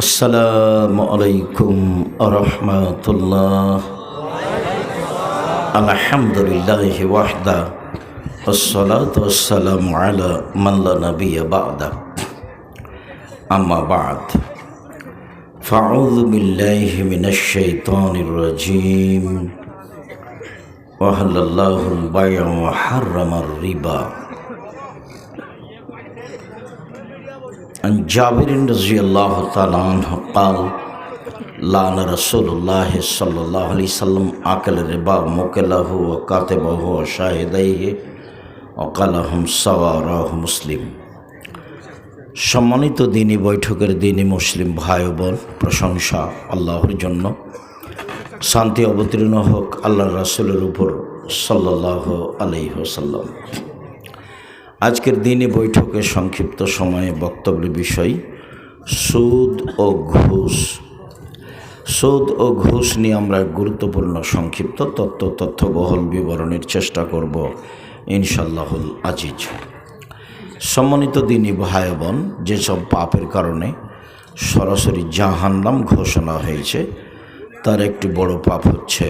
আসসালামু আলাইকুম আরহামাতুল্লাহ। আলহামদুলিল্লাহি ওয়াহদা ওয়াসসালাতু ওয়াসসালামু আলা মান লা নাবিয়্যা বা'দা। আম্মা বা'দ, ফাআউযু বিল্লাহি মিনাশ শাইতানির রাজীম। ওয়া হালাল্লাহুল বাই'a ওয়া হাররামার রিবা। عن جابر رضي الله تعالى عنه قال لعن رسول الله صلى الله عليه وسلم أكل الربا موكله وكاتبه وشاهديه وقال هم سواء رواه মুসলিম। সম্মানিত দিনী বৈঠকের দিনী মুসলিম ভাই বোন, প্রশংসা আল্লাহর জন্য, শান্তি অবতীর্ণ হোক আল্লাহর রাসূলের উপর সাল্লাল্লাহু আলাইহি ওয়াসাল্লাম। আজকের দিনে বৈঠকে সংক্ষিপ্ত সময়ে বক্তব্যের বিষয় সুদ ও ঘুষ। সুদ ও ঘুষ নিয়ে আমরা গুরুত্বপূর্ণ সংক্ষিপ্ত তথ্যবহুল বিবরণের চেষ্টা করব ইনশাআল্লাহুল আজিজ। সম্মানিত দিনী ভাই বোন, যেসব পাপের কারণে সরাসরি জাহান্নাম ঘোষণা হয়েছে তার একটি বড় পাপ হচ্ছে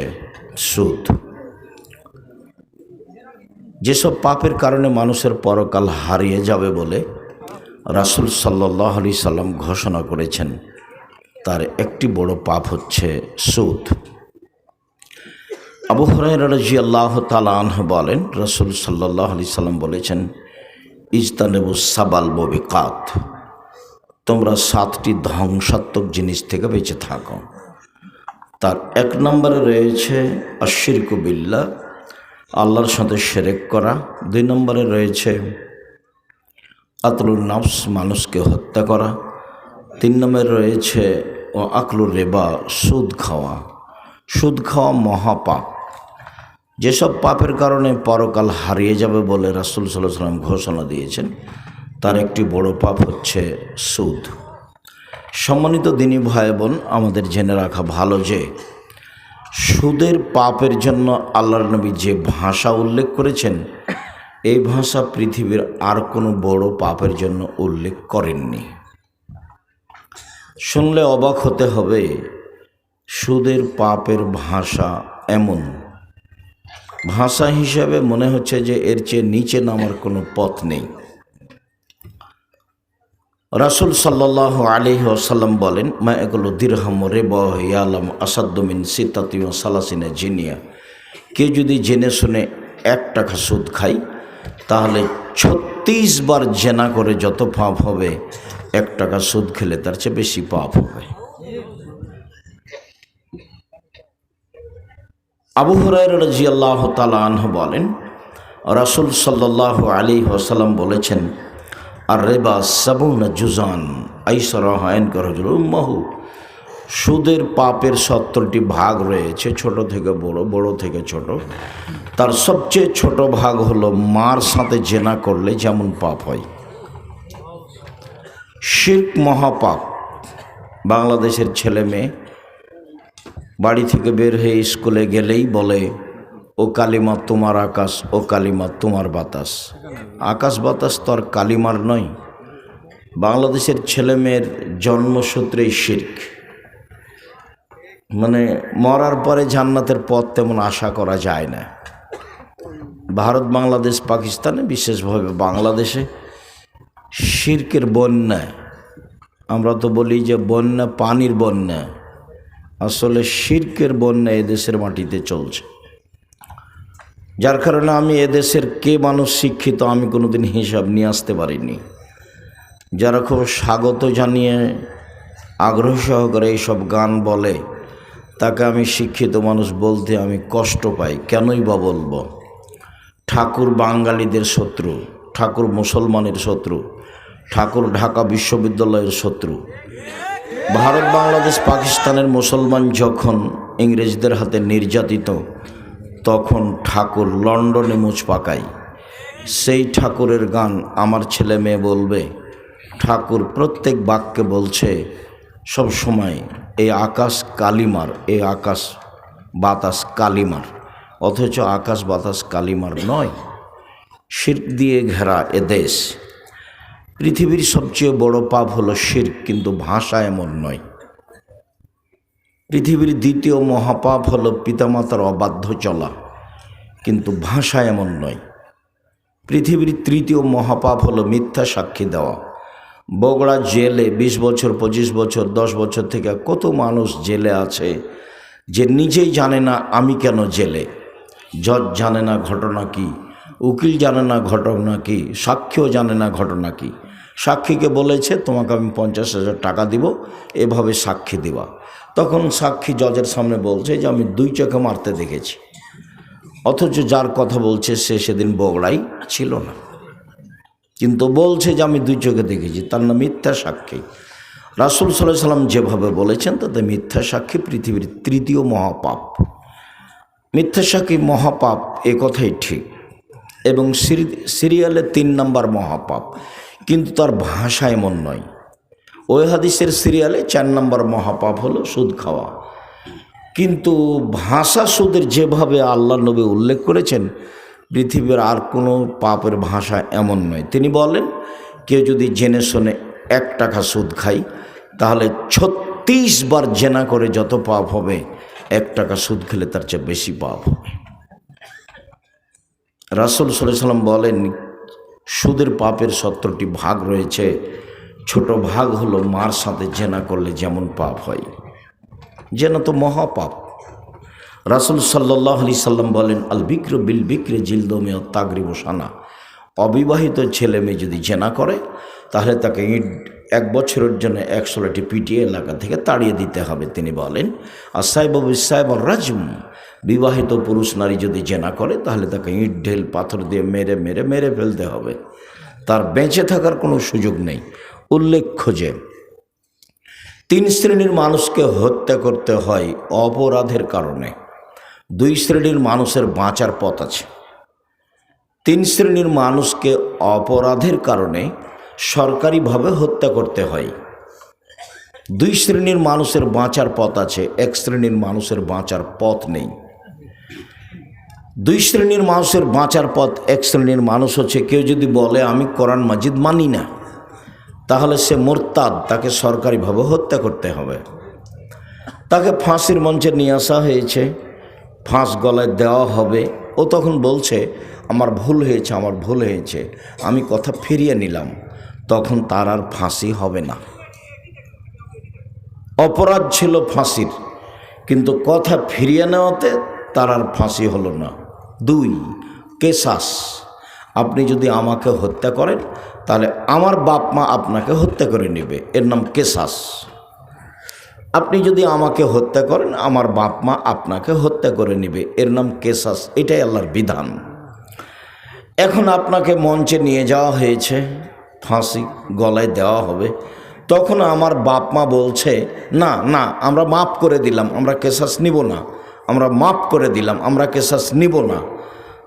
সুদ। যেসব পাপের কারণে মানুষের পরকাল হারিয়ে যাবে বলে রাসূল সাল্লাল্লাহু আলাইহি সাল্লাম ঘোষণা করেছেন, তার একটি বড় পাপ হচ্ছে সুদ। আবু হুরায়রা রাদিয়াল্লাহু তাআলা আনহু বলেন, রাসূল সাল্লাল্লাহু আলাইহি সাল্লাম বলেছেন, ইজতানিবুস সাবাল মুবিকাত, তোমরা 7টি ধ্বংসাত্মক জিনিস থেকে বেঁচে থাকো। তার 1 নম্বরে রয়েছে আশিরকু বিল্লাহ, আল্লাহর সাথে শিরক করা। 2 নম্বরে রয়েছে কাতলুন নাফস, মানুষকে হত্যা করা। 3 নম্বরে রয়েছে ও আকলুর রিবা, সুদ খাওয়া। সুদ খাওয়া মহাপাপ। যেসব পাপের কারণে পরকাল হারিয়ে যাবে বলে রাসূল সাল্লাল্লাহু আলাইহি ওয়াসাল্লাম ঘোষণা দিয়েছেন, তার একটি বড় পাপ হচ্ছে সুদ। সম্মানিত দিনী ভাই বোন, আমাদের জেনে রাখা ভালো যে সুদের পাপের জন্য আল্লাহর নবী যে ভাষা উল্লেখ করেছেন, এই ভাষা পৃথিবীর আর কোনো বড় পাপের জন্য উল্লেখ করেননি। শুনলে অবাক হতে হবে, সুদের পাপের ভাষা এমন ভাষা হিসাবে মনে হচ্ছে যে এর চেয়ে নিচে নামার কোনো পথ নেই। রাসূল সাল্লাল্লাহু আলাইহি ওয়াসাল্লাম বলেন, মা এগুলো দিরহাম রিবা ইয়ালাম আসাদ্দু মিন সিত্তাতি ওয়া সালাসিনা জিনিয়া। কেউ যদি জেনে শুনে 1 টাকা সুদ খায়, তাহলে 36 বার জেনা করে যত পাপ হবে, 1 টাকা সুদ খেলে তার চেয়ে বেশি পাপ হবে। আবু হুরায়রা রাদিয়াল্লাহু তাআলা আনহু বলেন, রাসূল সাল্লাল্লাহু আলাইহি ওয়াসাল্লাম বলেছেন, আর রিবা 70 জুজান আইসারাহা ইনকা রাজুলুন উম্মাহু। সুদের পাপের 70টি ভাগ রয়েছে, ছোট থেকে বড়, বড় থেকে ছোট। তার সবচেয়ে ছোট ভাগ হলো মার সাথে জেনা করলে যেমন পাপ হয়। শিরক মহাপাপ। বাংলাদেশের ছেলে মেয়ে বাড়ি থেকে বের হয়ে স্কুলে গেলেই বলে, ও কালিমা তোমার আকাশ, ও কালিমা তোমার বাতাস। আকাশ বাতাস তো আর কালিমার নয়। বাংলাদেশের ছেলেমেয়ের জন্মসূত্রেই শিরক। মানে মরার পরে জান্নাতের পথ তেমন আশা করা যায় না। ভারত, বাংলাদেশ, পাকিস্তানে, বিশেষভাবে বাংলাদেশে শিরকের বন্যা। আমরা তো বলি যে বন্যা, পানির বন্যা, আসলে শিরকের বন্যা এদেশের মাটিতে চলছে। যার কারণে আমি এদেশের কে মানুষ শিক্ষিত আমি কোনোদিন হিসাব নিয়ে আসতে পারিনি। যারা খুব স্বাগত জানিয়ে আগ্রহ সহকারে এইসব গান বলে, তাকে আমি শিক্ষিত মানুষ বলতে আমি কষ্ট পাই। কেনই বা বলবো? ঠাকুর বাঙালিদের শত্রু, ঠাকুর মুসলমানের শত্রু, ঠাকুর ঢাকা বিশ্ববিদ্যালয়ের শত্রু। ভারত, বাংলাদেশ, পাকিস্তানের মুসলমান যখন ইংরেজদের হাতে নির্যাতিত, তখন ঠাকুর লন্ডনে মুছ পাকায়। সেই ঠাকুরের গান আমার ছেলে মেয়ে বলবে। ঠাকুর প্রত্যেক বাক্যে বলছে সব সময়, এই আকাশ কালিমার, এই আকাশ বাতাস কালিমার। অথচ আকাশ বাতাস কালিমার নয়, শিরক দিয়ে ঘেরা এদেশ। পৃথিবীর সবচেয়ে বড় পাপ হলো শিরক, কিন্তু ভাষা এমন নয়। পৃথিবীর দ্বিতীয় মহাপাপ হলো পিতামাতার অবাধ্য চলা, কিন্তু ভাষা এমন নয়। পৃথিবীর তৃতীয় মহাপাপ হলো মিথ্যা সাক্ষী দেওয়া। বগুড়া জেলে 20 বছর 25 বছর 10 বছর থেকে কত মানুষ জেলে আছে যে নিজেই জানে না আমি কেন জেলে। জজ জানে না ঘটনা কি, উকিল জানে না ঘটনা কি, সাক্ষীও জানে না ঘটনা কি। সাক্ষীকে বলেছে তোমাকে আমি 50,000 টাকা দিব, এভাবে সাক্ষী দিবা। তখন সাক্ষী জজের সামনে বলছে যে আমি 2 চোখে মারতে দেখেছি, অথচ যার কথা বলছে সে সেদিন বগুড়াই ছিল না, কিন্তু বলছে যে আমি 2 চোখে দেখেছি। তার নাম মিথ্যা সাক্ষী। রাসূল সাল্লাল্লাহু আলাইহি সাল্লাম যেভাবে বলেছেন তাতে মিথ্যা সাক্ষী পৃথিবীর তৃতীয় মহাপাপ। মিথ্যা সাক্ষী মহাপাপ, এ কথাই ঠিক, এবং সিরিয়ালে 3 নম্বর মহাপাপ, কিন্তু তার ভাষা এমন নয়। ওই হাদিসের সিরিয়ালে 4 নম্বর মহাপাপ হলো সুদ খাওয়া, কিন্তু ভাষা সুদের যেভাবে আল্লাহ নবী উল্লেখ করেছেন পৃথিবীর আর কোনো পাপের ভাষা এমন নয়। তিনি বলেন কেউ যদি জেনে শুনে 1 টাকা সুদ খায় তাহলে 36 বার জেনা করে যত পাপ হবে 1 টাকা সুদ খেলে তার চেয়ে বেশি পাপ হবে। রাসূল সাল্লাল্লাহু আলাইহি সাল্লাম বলেন সুদের পাপের 70টি ভাগ রয়েছে। ছোট ভাগ হলো মার সাথে জেনা করলে যেমন পাপ হয়, জেনা তো মহাপাপ। রাসূল সাল্লাল্লাহু আলাইহি সাল্লাম বলেন আল বিক্র বিল বিক্রে জিলদমে তাগরিব সানা। অবিবাহিত ছেলে মেয়ে যদি জেনা করে তাহলে তাকে 1 বছরের জন্য 100 লাঠি পিটিয়ে এলাকা থেকে তাড়িয়ে দিতে হবে। তিনি বলেন আর সাইবাব সাহেব রাজম। বিবাহিত পুরুষ নারী যদি জেনা করে তাহলে তাকে ইট ঢেল পাথর দিয়ে মেরে মেরে মেরে ফেলতে হবে, তার বেঁচে থাকার কোনো সুযোগ নেই। উল্লেখ্য যে 3 শ্রেণীর মানুষকে হত্যা করতে হয় অপরাধের কারণে। 2 শ্রেণীর মানুষের বাঁচার পথ আছে। 3 শ্রেণীর মানুষকে অপরাধের কারণে সরকারিভাবে হত্যা করতে হয়। 2 শ্রেণীর মানুষের বাঁচার পথ আছে, 1 শ্রেণীর মানুষের বাঁচার পথ নেই। 2 শ্রেণীর মানুষের বাঁচার পথ, 1 শ্রেণীর মানুষ হচ্ছে কেউ যদি বলে আমি কোরআন মাজিদ মানি না, তাহলে সে মুরতাদ, তাকে সরকারিভাবে হত্যা করতে হবে। তাকে ফাঁসির মঞ্চে নিয়ে আসা হয়েছে, ফাঁস গলায় দেওয়া হবে। ও তখন বলছে আমার ভুল হয়েছে, আমার ভুল হয়েছে, আমি কথা ফিরিয়ে নিলাম, তখন তার আর ফাঁসি হবে না। অপরাধ ছিল ফাঁসির, কিন্তু কথা ফিরিয়ে নেওয়াতে তার আর ফাঁসি হলো না। 2 কেসাস। আপনি যদি আমাকে হত্যা করেন তাহলে আমার বাপ মা আপনাকে হত্যা করে নেবে, এর নাম কেসাস। আপনি যদি আমাকে হত্যা করেন আমার বাপ মা আপনাকে হত্যা করে নেবে, এর নাম কেসাস। এটাই আল্লাহর বিধান। এখন আপনাকে মঞ্চে নিয়ে যাওয়া হয়েছে, ফাঁসি গলায় দেওয়া হবে, তখন আমার বাপ মা বলছে না না আমরা মাফ করে দিলাম, আমরা কেসাস নিব না, আমরা মাফ করে দিলাম, আমরা কেসাস নিব না,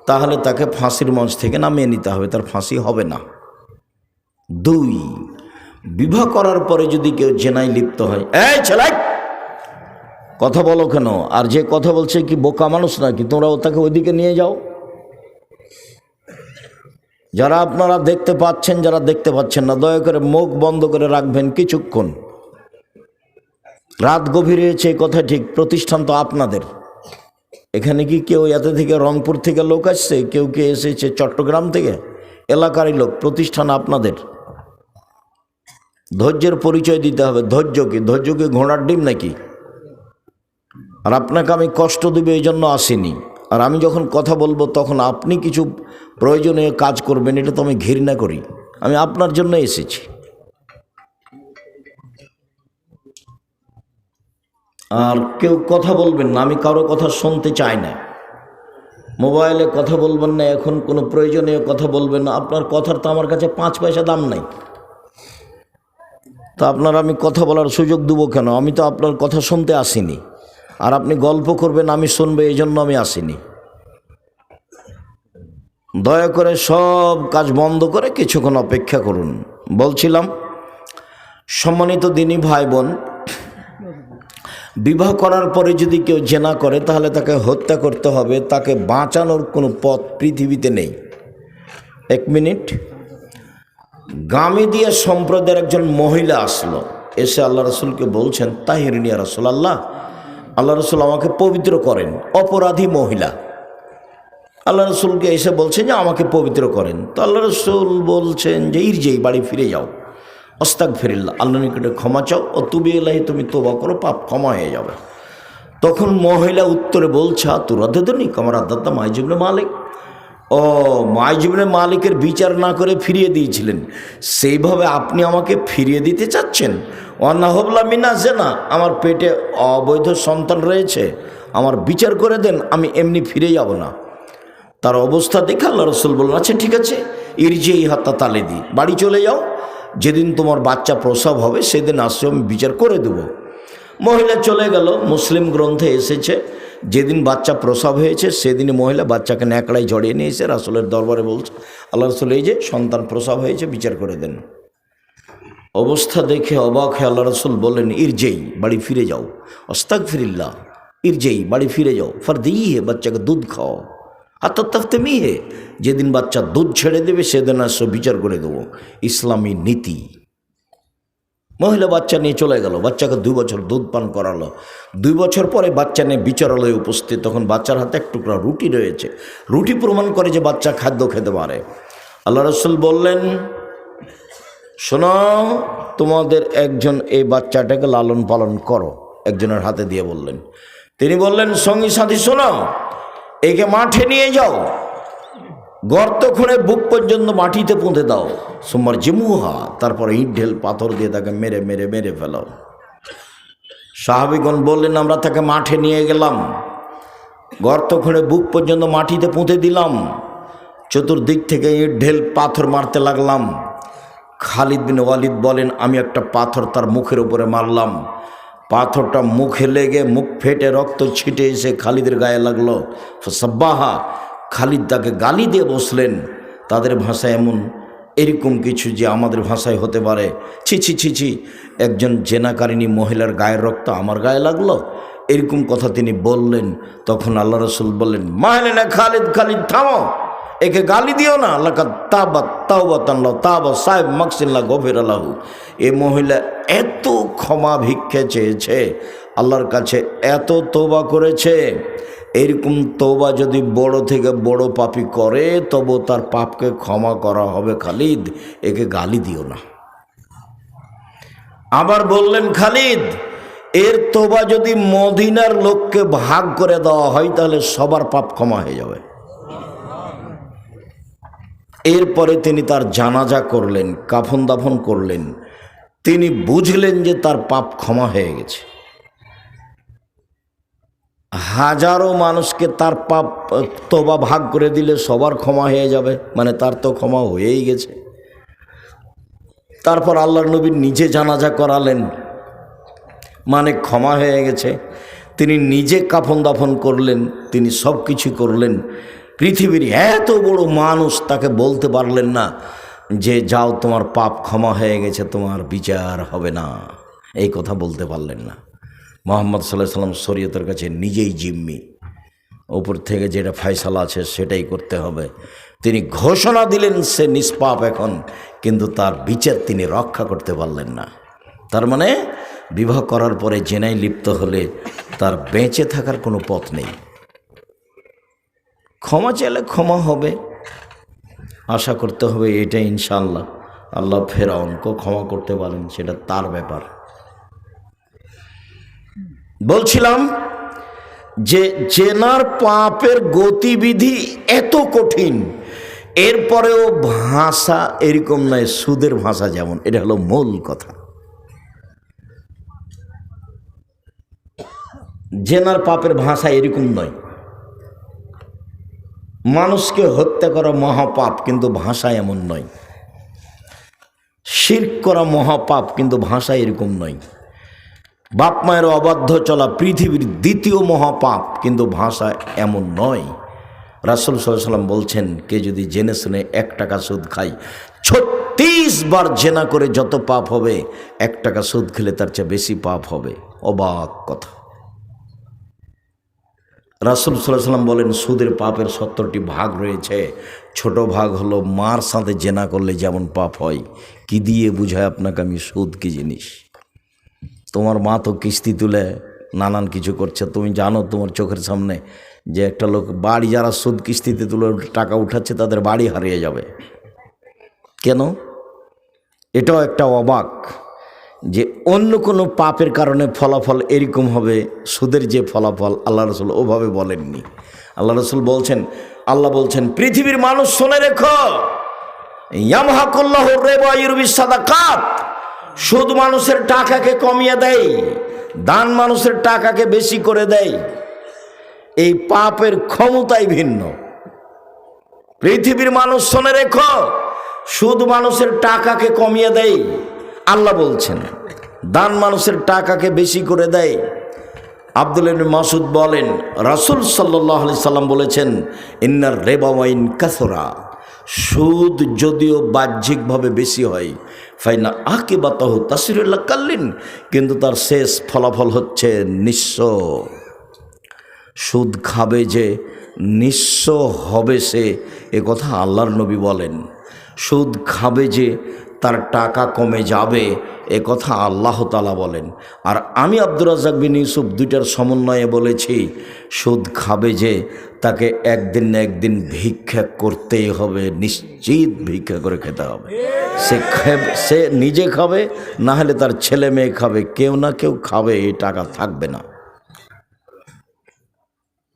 তাহলে তাকে ফাঁসির মঞ্চ থেকে নামিয়ে নিতে হবে, তার ফাঁসি হবে না। 2 বিবাহ করার পরে যদি কেউ জেনায় লিপ্ত হয়, এই ছেলে কথা বলো কেন? আর যে কথা বলছে কি বোকা মানুষ নাকি? তোমরা তাকে ওইদিকে নিয়ে যাও। যারা আপনারা দেখতে পাচ্ছেন, যারা দেখতে পাচ্ছেন না, দয়া করে মুখ বন্ধ করে রাখবেন কিছুক্ষণ। রাত গভীর হয়েছে, এই কথা ঠিক, প্রতিষ্ঠান তো আপনাদের। এখানে কি কেউ এতে থেকে রংপুর থেকে লোক আসছে, কেউ কে এসেছে চট্টগ্রাম থেকে, এলাকারই লোক, প্রতিষ্ঠান আপনাদের। ধৈর্যের পরিচয় দিতে হবে। ধৈর্য কি? ধৈর্য কি ঘোড়ার ডিম নাকি? আর আপনাকে আমি কষ্ট দেবে এই জন্য আসিনি। আর আমি যখন কথা বলবো তখন আপনি কিছু প্রয়োজনীয় কাজ করবেন, এটা তো আমি ঘৃণা করি। আমি আপনার জন্য এসেছি। আর কেউ কথা বলবেন না, আমি কারো কথা শুনতে চাই না। মোবাইলে কথা বলবেন না, এখন কোনো প্রয়োজনীয় কথা বলবেন না। আপনার কথার তো আমার কাছে 5 পয়সা দাম নাই, তো আপনার আমি কথা বলার সুযোগ দেবো কেন? আমি তো আপনার কথা শুনতে আসিনি। আর আপনি গল্প করবেন, আমি শুনবো, এই জন্য আমি আসিনি। দয়া করে সব কাজ বন্ধ করে কিছুক্ষণ অপেক্ষা করুন। বলছিলাম, সম্মানিত দিনী ভাই বোন, বিবাহ করার পরে যদি কেউ জেনা করে তাহলে তাকে হত্যা করতে হবে, তাকে বাঁচানোর কোনো পথ পৃথিবীতে নেই। 1 মিনিট। গামেদিয়া সম্প্রদায়ের একজন মহিলা আসলো, এসে আল্লাহ রসুলকে বলছেন, তাহিরিনী ইয়া রাসূলুল্লাহ, আল্লাহ রসুল আমাকে পবিত্র করেন। অপরাধী মহিলা আল্লাহ রসুলকে এসে বলছেন যে আমাকে পবিত্র করেন। তো আল্লাহ রসুল বলছেন যে ইরজি, বাড়ি ফিরে যাও, আস্তাগফিরুল্লাহ, আল্লাহর নিকটে ক্ষমা চাও, ও তুবি ইলাইহি, তুমি তওবা করো, পাপ ক্ষমা হয়ে যাবে। তখন মহিলা উত্তরে বলছে, তুরাদ্দুনি কামা রাদ্দাত মাইজ ইবনে মালিক। ও, মাইজ ইবনে মালিকের বিচার না করে ফিরিয়ে দিয়েছিলেন, সেইভাবে আপনি আমাকে ফিরিয়ে দিতে চাচ্ছেন? ওয়ান্নাহবলা মিনা জেনা, আমার পেটে অবৈধ সন্তান রয়েছে, আমার বিচার করে দেন, আমি এমনি ফিরে যাব না। তার অবস্থা দেখে আল্লাহ রসুল বললেন, আচ্ছা ঠিক আছে, ইরজি হাত্তা তালে দি, বাড়ি চলে যাও, যেদিন তোমার বাচ্চা প্রসব হবে সেদিন আসছে, আমি বিচার করে দেব। মহিলা চলে গেল। মুসলিম গ্রন্থে এসেছে, যেদিন বাচ্চা প্রসব হয়েছে সেদিনই মহিলা বাচ্চাকে ন্যাকড়ায় জড়িয়ে নিয়ে এসে রাসূলের দরবারে বলছে, আল্লাহ রসুল, এই যে সন্তান প্রসব হয়েছে, বিচার করে দেন। অবস্থা দেখে অবাক হয়ে আল্লাহ রসুল বললেন, ইরজেই, বাড়ি ফিরে যাও, আস্তাগফিরুল্লাহ, ইরজেই, বাড়ি ফিরে যাও, ফারদিহি, বাচ্চাকে দুধ খাও, আত্মতাফতেমিহে, যেদিন বাচ্চা দুধ ছেড়ে দেবে সেদিন আসো, বিচার করে দেবো। ইসলামী নীতি। মহিলা বাচ্চা নিয়ে চলে গেল, বাচ্চাকে 2 বছর দুধ পান করালো। 2 বছর পরে বাচ্চা নিয়ে বিচারালয়ে উপস্থিত, তখন বাচ্চার হাতে এক টুকরা রুটি রয়েছে। রুটি প্রমাণ করে যে বাচ্চা খাদ্য খেতে পারে। আল্লাহ রসুল বললেন, শোনো, তোমাদের একজন এই বাচ্চাটাকে লালন পালন করো। একজনের হাতে দিয়ে বললেন। তিনি বললেন, সঙ্গী সাথী শোনো, একে মাঠে নিয়ে যাও, গর্ত খুঁড়ে বুক পর্যন্ত মাটিতে পুঁতে দাও, সুমার জিমুহা, তারপরে ইট ঢেল পাথর দিয়ে তাকে মেরে মেরে মেরে ফেলাও। সাহাবীগণ বললেন, আমরা তাকে মাঠে নিয়ে গেলাম, গর্ত খুঁড়ে বুক পর্যন্ত মাটিতে পুঁতে দিলাম, চতুর্দিক থেকে ইট ঢেল পাথর মারতে লাগলাম। খালিদ বিন ওয়ালিদ বলেন, আমি একটা পাথর তার মুখের উপরে মারলাম, পাথরটা মুখে লেগে মুখ ফেটে রক্ত ছিটে এসে খালিদের গায়ে লাগলো। সাব্বাহা, খালিদ তাকে গালি দিয়ে বসলেন। তাদের ভাষায় এরকম কিছু যে আমাদের ভাষায় হতে পারে, ছি ছি ছি ছি, একজন জেনাকারিনী মহিলার গায়ের রক্ত আমার গায়ে লাগলো, এরকম কথা তিনি বললেন। তখন আল্লাহ রসুল বললেন, মাহলে না খালিদ, খালিদ থামো, একে গালি দিও না। আল্লাহ তাবাত তাওবাতাল্লাহ তাবা সাহেব মাকসিল্লাহ গফির আল্লাহু। এ মহিলা এত ক্ষমা ভিক্ষে চেয়েছে আল্লাহর কাছে, এত তওবা করেছে, এরকম তওবা যদি বড় থেকে বড় পাপী করে তবু তার পাপকে ক্ষমা করা হবে। খালিদ, একে গালি দিও না। আবার বললেন, খালিদ, এর তওবা যদি মদিনার লোককে ভাগ করে দেওয়া হয় তাহলে সবার পাপ ক্ষমা হয়ে যাবে। এরপরে তিনি তার জানাজা করলেন, কাফন দাফন করলেন। তিনি বুঝলেন যে তার পাপ ক্ষমা হয়ে গেছে। হাজারো মানুষকে তার পাপ তওবা ভাগ করে দিলে সবার ক্ষমা হয়ে যাবে, মানে তার তো ক্ষমা হয়েই গেছে। তারপর আল্লাহর নবী নিজে জানাজা করালেন, মানে ক্ষমা হয়ে গেছে। তিনি নিজে কাফন দাফন করলেন, তিনি সব কিছু করলেন। পৃথিবীর এত বড় মানুষ তাকে বলতে পারলেন না যে যাও, তোমার পাপ ক্ষমা হয়ে গেছে, তোমার বিচার হবে না, এই কথা বলতে পারলেন না। মুহাম্মদ সাল্লাল্লাহু আলাইহি সাল্লাম শরীয়তের কাছে নিজেই জিম্মি, উপর থেকে যেটা ফয়সালা আছে সেটাই করতে হবে। তিনি ঘোষণা দিলেন সে নিষ্পাপ এখন, কিন্তু তার বিচার তিনি রক্ষা করতে পারলেন না। তার মানে বিবাহ করার পরে জেনায় লিপ্ত হলে তার বেঁচে থাকার কোনো পথ নেই। ক্ষমা চাইলে ক্ষমা হবে, আশা করতে হবে এটা ইনশাআল্লাহ আল্লাহ ফেরাউনকেও ক্ষমা করতে পারেন, সেটা তার ব্যাপার। বলছিলাম যে জেনার পাপের গতিবিধি এত কঠিন, এরপরেও ভাষা এরকম নয়, সুদের ভাষা যেমন, এটা হলো মূল কথা। জেনার পাপের ভাষা এরকম নয়। মানুষকে হত্যা করা মহাপাপ, কিন্তু ভাষা এমন নয়। শিরক করা মহাপাপ, কিন্তু ভাষা এরকম নয়। বাপ মায়ের অবাধ্য চলা পৃথিবীর দ্বিতীয় মহাপাপ, কিন্তু ভাষা এমন নয়। রাসূল সাল্লাল্লাহু আলাইহি ওয়াসাল্লাম বলছেন, কে যদি জেনে শুনে 1 টাকা সুদ খায়, 36 বার জেনা করে যত পাপ হবে, 1 টাকা সুদ খেলে তার চেয়ে বেশি পাপ হবে। অবাক কথা। রাসূল সাল্লাল্লাহু আলাইহি ওয়াসাল্লাম বলেন, সুদের পাপের 70টি ভাগ রয়েছে, ছোট ভাগ হলো মার সাথে জেনা করলে যেমন পাপ হয়। কি দিয়ে বুঝায় আপনাকে আমি সুদ কি জিনিস? তোমার মা তো কিস্তি তুলে নানান কিছু করছে, তুমি জানো তোমার চোখের সামনে যে একটা লোক বাড়ি, যারা সুদ কিস্তিতে তুলে টাকা উঠাচ্ছে তাদের বাড়ি হারিয়ে যাবে। কেন? এটাও একটা অবাক যে অন্য কোনো পাপের কারণে ফলাফল এরকম হবে, সুদের যে ফলাফল আল্লাহ রসুল ওভাবে বলেননি। আল্লাহ রসুল বলছেন, আল্লাহ বলছেন, পৃথিবীর মানুষ শুনে রেখো, ইয়ামহাকুল্লাহুর রিবা ওয়া ইউরবিস সাদাকাত, সুদ মানুষের টাকাকে কমিয়ে দেয়, দান মানুষের টাকাকে বেশি করে দেয়। এই পাপের ক্ষমতাই ভিন্ন। পৃথিবীর মানুষ শুনে রেখো, সুদ মানুষের টাকাকে কমিয়ে দেয় আল্লাহ বলছেন, দান মানুষের টাকাকে বেশি করে দেয়। আব্দুল্লাহ ইবনে মাসউদ বলেন, রাসূল সাল্লাল্লাহু আলাইহি সাল্লাম বলেছেন, ইন্নার রিবা ওয়াইন কাসরা, সুদ যদিও বাহ্যিকভাবে বেশি হয়, ফাইনা আকিবাতাহু তাসরিল কাল্লিন, কিন্তু তার শেষ ফলাফল হচ্ছে নিঃস্ব। সুদ খাবে যে নিঃস্ব হবে সে, এ কথা আল্লাহর নবী বলেন। সুদ খাবে যে তার টাকা কমে যাবে, এ কথা আল্লাহ তাআলা বলেন। আর আমি আব্দুর রাজ্জাক বিন ইউসুফ দুইটার সমন্বয়ে বলেছি, সুদ খাবে যে তাকে একদিন না একদিন ভিক্ষা করতেই হবে, নিশ্চিত ভিক্ষা করে খেতে হবে। সে নিজে খাবে, না হলে তার ছেলে মেয়ে খাবে, কেউ না কেউ খাবে, এই টাকা থাকবে না।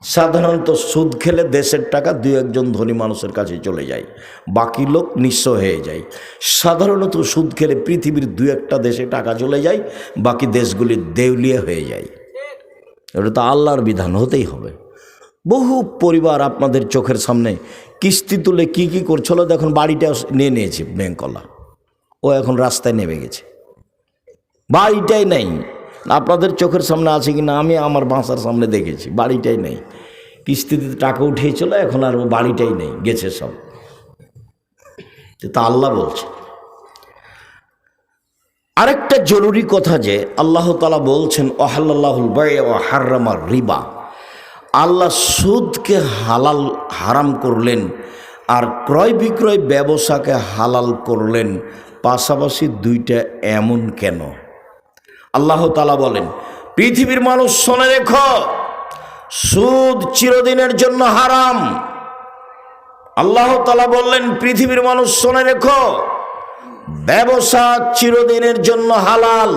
সাধারণত সুদ খেলে দেশের টাকা দুই একজন ধনী মানুষের কাছে চলে যায়, বাকি লোক নিঃস্ব হয়ে যায়। সাধারণত সুদ খেলে পৃথিবীর দুই একটা দেশে টাকা চলে যায়, বাকি দেশগুলি দেউলিয়া হয়ে যায়। এটা তো আল্লাহর বিধান, হতেই হবে। বহু পরিবার আপনাদের চোখের সামনে কিস্তি তুলে কি কি করছিল, দেখুন বাড়িটা নিয়ে নিয়েছে ব্যাংকওয়ালা, ও এখন রাস্তায় নেমে গেছে, বাড়িটাই নেই। আপনাদের চোখের সামনে আছে কি না আমি আমার বাসার সামনে দেখেছি, বাড়িটাই নেই। কিস্তিতে টাকা উঠিয়েছিল, এখন আর বাড়িটাই নেই, গেছে সব। তা আল্লাহ বলছে। আরেকটা জরুরি কথা যে আল্লাহ তাআলা বলছেন, ওয়াহাল্লাল্লাহুল বাই'a ওয়া হাররামার রিবা, আল্লাহ সুদকে হারাম করলেন আর ক্রয় বিক্রয় ব্যবসাকে হালাল করলেন। পাশাপাশি দুইটা এমন কেন? আল্লাহ তাআলা বলেন, পৃথিবীর মানুষ শুনে রেখো, সুদ চিরদিনের জন্য হারাম। আল্লাহ তাআলা বললেন, পৃথিবীর মানুষ শুনে রেখো, ব্যবসা চিরদিনের জন্য হালাল।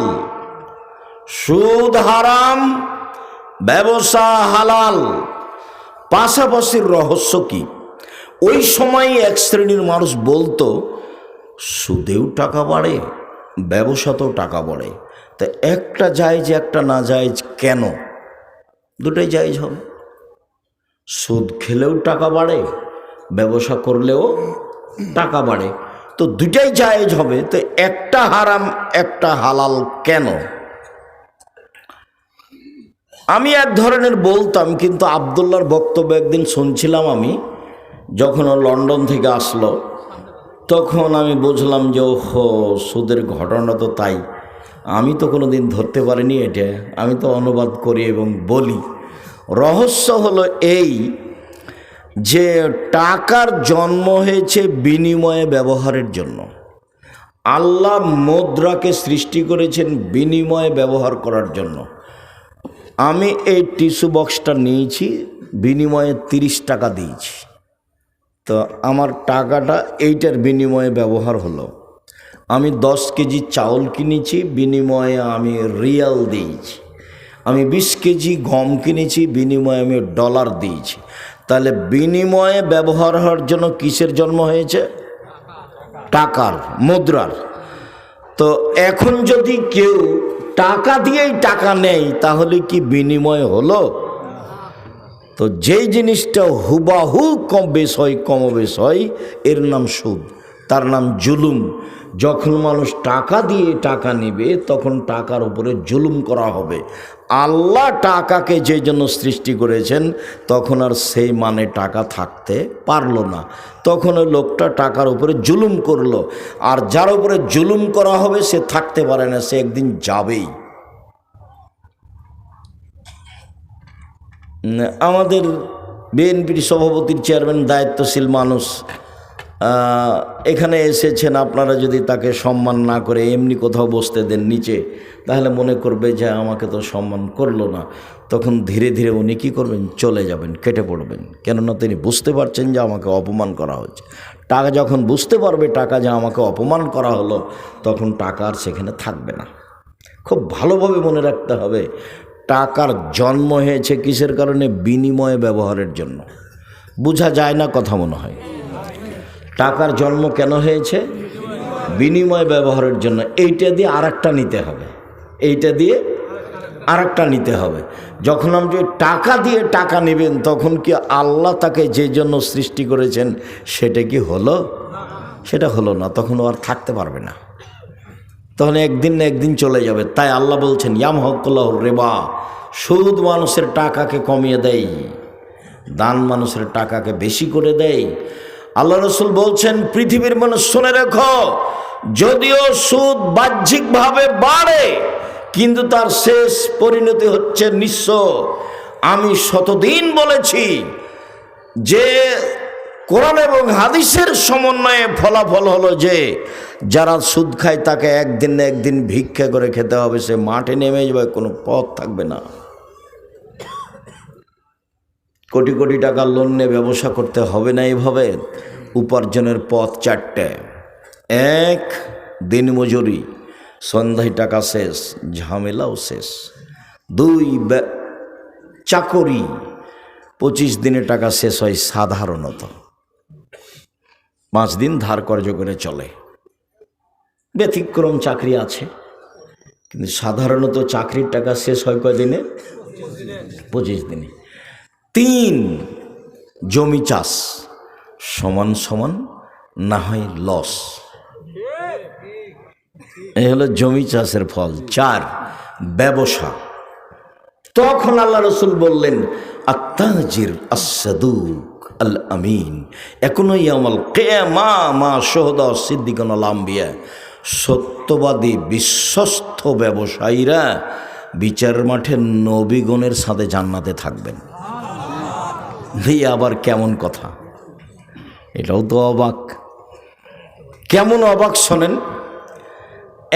সুদ হারাম, ব্যবসা হালাল। পাশাপাশির রহস্য কি? ওই সময় এক শ্রেণীর মানুষ বলতো, সুদেও টাকা বাড়ে, ব্যবসাতেও টাকা বাড়ে, তা একটা জায়েজ একটা না জায়েজ কেন? দুটাই জায়েজ হবে। সুদ খেলেও টাকা বাড়ে, ব্যবসা করলেও টাকা বাড়ে, তো দুটাই জায়েজ হবে, তো একটা হারাম একটা হালাল কেন? আমি এক ধরনের বলতাম, কিন্তু আবদুল্লাহর বক্তব্য একদিন শুনছিলাম আমি, যখন ও লন্ডন থেকে আসলো, তখন আমি বুঝলাম যে ওহো, সুদের ঘটনা তো তাই। আমি তো কোনো দিন ধরতে পারিনি এটা, আমি তো অনুবাদ করি এবং বলি। রহস্য হলো এই যে টাকার জন্ম হয়েছে বিনিময়ে ব্যবহারের জন্য। আল্লাহ মুদ্রাকে সৃষ্টি করেছেন বিনিময়ে ব্যবহার করার জন্য। আমি এই টিস্যু বক্সটা নিয়েছি, বিনিময়ে 30 টাকা দিয়েছি, তো আমার টাকাটা এইটার বিনিময়ে ব্যবহার হলো। আমি 10 কেজি চাউল কিনেছি, বিনিময়ে আমি রিয়াল দিয়েছি। আমি 20 কেজি গম কিনেছি, বিনিময়ে আমি ডলার দিয়েছি। তাহলে বিনিময়ে ব্যবহার হওয়ার জন্য কিসের জন্ম হয়েছে? টাকার, মুদ্রার। তো এখন যদি কেউ টাকা দিয়েই টাকা নেয়, তাহলে কি বিনিময় হলো? তো যেই জিনিসটা হুবাহু কম বেশ হয়, কমবেশ হয়, এর নাম সুদ, তার নাম জুলুম। যখন মানুষ টাকা দিয়ে টাকা নেবে, তখন টাকার উপরে জুলুম করা হবে। আল্লাহ টাকাকে যে জন্য সৃষ্টি করেছেন, তখন আর সেই মানে টাকা থাকতে পারলো না, তখন ওই লোকটা টাকার উপরে জুলুম করলো। আর যার উপরে জুলুম করা হবে সে থাকতে পারে না, সে একদিন যাবেই। আমাদের বিএনপির সভাপতির চেয়ারম্যান দায়িত্বশীল মানুষ, এখানে এসেছেন, আপনারা যদি তাকে সম্মান না করে এমনি কোথাও বসতে দেন নিচে, তাহলে মনে করবে যে আমাকে তো সম্মান করলো না। তখন ধীরে ধীরে উনি কী করবেন, চলে যাবেন, কেটে পড়বেন। কেননা তিনি বুঝতে পারছেন যে আমাকে অপমান করা হচ্ছে। টাকা যখন বুঝতে পারবে টাকা যে আমাকে অপমান করা হলো, তখন টাকা আর সেখানে থাকবে না। খুব ভালোভাবে মনে রাখতে হবে, টাকার জন্ম হয়েছে কিসের কারণে? বিনিময়ে ব্যবহারের জন্য। বোঝা যায় না কথা মনে হয়। টাকার জন্ম কেন হয়েছে? বিনিময় ব্যবহারের জন্য। এইটা দিয়ে আরেকটা নিতে হবে, এইটা দিয়ে আরেকটা নিতে হবে। যখন আপনি টাকা দিয়ে টাকা নেবেন, তখন কি আল্লাহ তাকে যে জন্য সৃষ্টি করেছেন সেটা কি হলো? সেটা হলো না। তখন ও আর থাকতে পারবে না, তখন একদিন না একদিন চলে যাবে। তাই আল্লাহ বলছেন ইয়ামহাকুল্লাহুর রিবা, সুদ মানুষের টাকাকে কমিয়ে দেয়, দান মানুষের টাকাকে বেশি করে দেয়। আল্লাহ রসুল বলছেন পৃথিবীর মানুষ শুনে রেখো, যদিও সুদ বাহ্যিকভাবে বাড়ে কিন্তু তার শেষ পরিণতি হচ্ছে নিঃস্ব। আমি শতদিন বলেছি যে কোরআন এবং হাদিসের সমন্বয়ে ফলাফল হলো যে যারা সুদ খায় তাকে একদিন না একদিন ভিক্ষা করে খেতে হবে, সে মাঠে নেমে যাবে, কোনো পথ থাকবে না। কোটি কোটি টাকা লোন নিয়ে ব্যবসা করতে হবে না। এইভাবে উপার্জনের পথ চারটে: এক, দিনমজুরি, সন্ধ্যায় টাকা শেষ, ঝামেলাও শেষ। দুই, চাকরি, 25 দিনে টাকা শেষ হয় সাধারণত, 5 দিন ধার কর্জ করে চলে। ব্যতিক্রম চাকরি আছে, কিন্তু সাধারণত চাকরির টাকা শেষ হয় কয়দিনে? 25 দিনে। 3, জমি চাষ, সমান সমান না হয় লস, এই হলো জমি চাষের ফল। 4, ব্যবসা। তখন আল্লাহ রসুল বললেন আত্তাজির আস-সাদুক আল আমিন এখনো ইয়ামাল কিয়ামা মা শুহাদা সিদ্দিকুন আল আম্বিয়া, সত্যবাদী বিশ্বস্ত ব্যবসায়ীরা বিচার মাঠে নবীগণের সাথে জান্নাতে থাকবেন। এই আবার কেমন কথা? এটাও তো অবাক। কেমন অবাক শোনেন।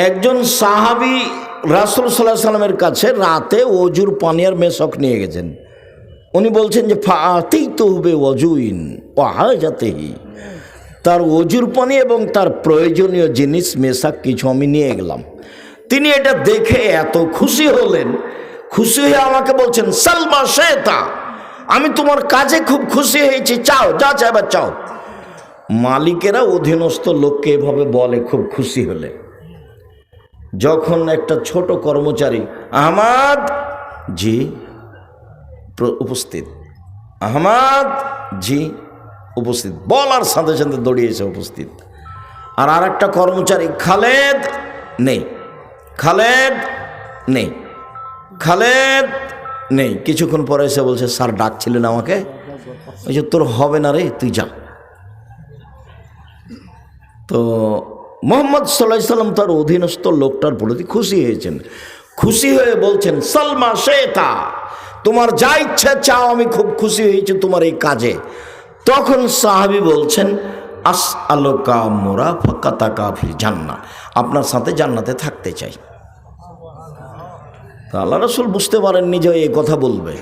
একজন সাহাবী রাসূল সাল্লাল্লাহু আলাইহি সাল্লামের কাছে রাতে ওজুর পানি আর মেশক নিয়ে গেছেন। উনি বলছেন যে ফাআতাইতুহু বিওয়াজুইন ওয়া হাজাতিহি, তার ওজুর পানি এবং তার প্রয়োজনীয় জিনিস মেশাক কিছু আমি নিয়ে গেলাম। তিনি এটা দেখে এত খুশি হলেন, খুশি হয়ে আমাকে বলছেন সালমা শেতা, আমি তোমার কাজে খুব খুশি হয়েছি, চাও যা চাইবার চাও। মালিকেরা অধীনস্থ লোককে এভাবে বলে খুব খুশি হলে। যখন একটা ছোট কর্মচারী আহমদ জি উপস্থিত, আহমদ জি উপস্থিত বলার সাথে সাথে দৌড়িয়েছে উপস্থিত। আর আরেকটা কর্মচারী খালেদ নেই, খালেদ নেই, খালেদ নেই। কিছুক্ষণ পরে এসে বলছে স্যার ডাকছিলেন আমাকে। ওই যে তোর হবে না রে, তুই যা। তো মুহাম্মদ সাল্লাল্লাহু আলাইহি সাল্লাম তার অধীনস্থ লোকটার প্রতি খুশি হয়েছেন। খুশি হয়ে বলছেন সালমা শেতা, তোমার যা ইচ্ছা চাও, আমি খুব খুশি হয়েছি তোমার এই কাজে। তখন সাহাবী বলছেন আসআলুকা মুরাফাকাতাকা ফিল জান্নাহ, আপনার সাথে জান্নাতে থাকতে চাই। তো আল্লাহ রসুল বুঝতে পারেননি যে এই কথা বলবে।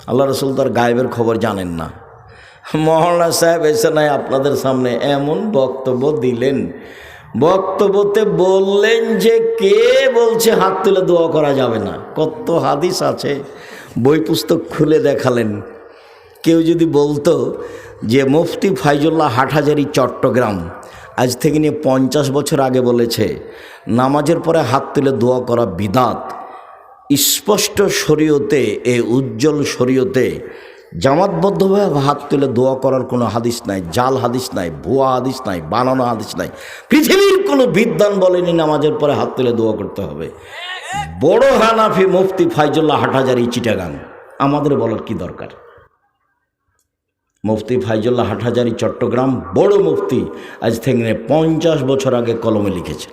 আল্লাহ রসুল তার গায়েবের খবর জানেন না। মওলানা সাহেব এসে নাই আপনাদের সামনে এমন বক্তব্য দিলেন, বক্তব্যতে বললেন যে কে বলছে হাত তুলে দোয়া করা যাবে না। কত হাদিস আছে, বই পুস্তক খুলে দেখালেন। কেউ যদি বলতো যে মুফতি ফাইজুল্লাহ হাটহাজারী চট্টগ্রাম আজ থেকে নিয়ে 50 বছর আগে বলেছে নামাজের পরে হাত তুলে দোয়া করা বিদাত, স্পষ্ট শরীয়তে, এ উজ্জ্বল শরীয়তে জামাতবদ্ধভাবে হাত তুলে দোয়া করার কোনো হাদিস নাই, জাল হাদিস নাই, ভুয়া হাদিস নাই, বানানো হাদিস নাই। পৃথিবীর কোনো বিদ্বান বলেনি নামাজের পরে হাত তুলে দোয়া করতে হবে। বড় হানাফি মুফতি ফাইজুল্লাহ হাটহাজারী চিটাগাং, আমাদের বলার কি দরকার? মুফতি ফাইজুল্লাহ হাটহাজারী চট্টগ্রাম বড় মুফতি, আজ থেকে 50 বছর আগে কলমে লিখেছে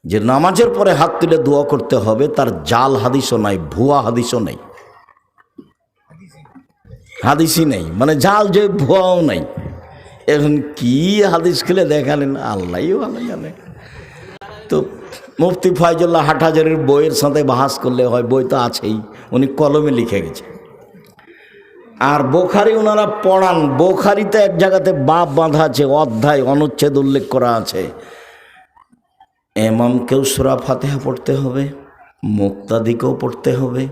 যে নামাজের পরে হাত তুলে দোয়া করতে হবে। তার জাল হাদিসও নাই, ভুয়া হাদিসও নেই, হাদিসই নেই, মানে জাল যে ভুয়াও নাই। এখন কি হাদিস খুলে দেখালেন আল্লাহই ভালো জানে। তো মুফতি ফয়জুল্লাহ হাটহাজারীর বইয়ের সাথে বাহাস করলে হয়, বই তো আছেই, উনি কলমে লিখে গেছে। আর বোখারি ওনারা পড়ান, বোখারিতে এক জায়গাতে বাপ বাঁধা আছে, অধ্যায় অনুচ্ছেদ উল্লেখ করা আছে, ইমামকেও সূরা ফাতিহা পড়তে হবে, মুক্তাদিকেও পড়তে হবে,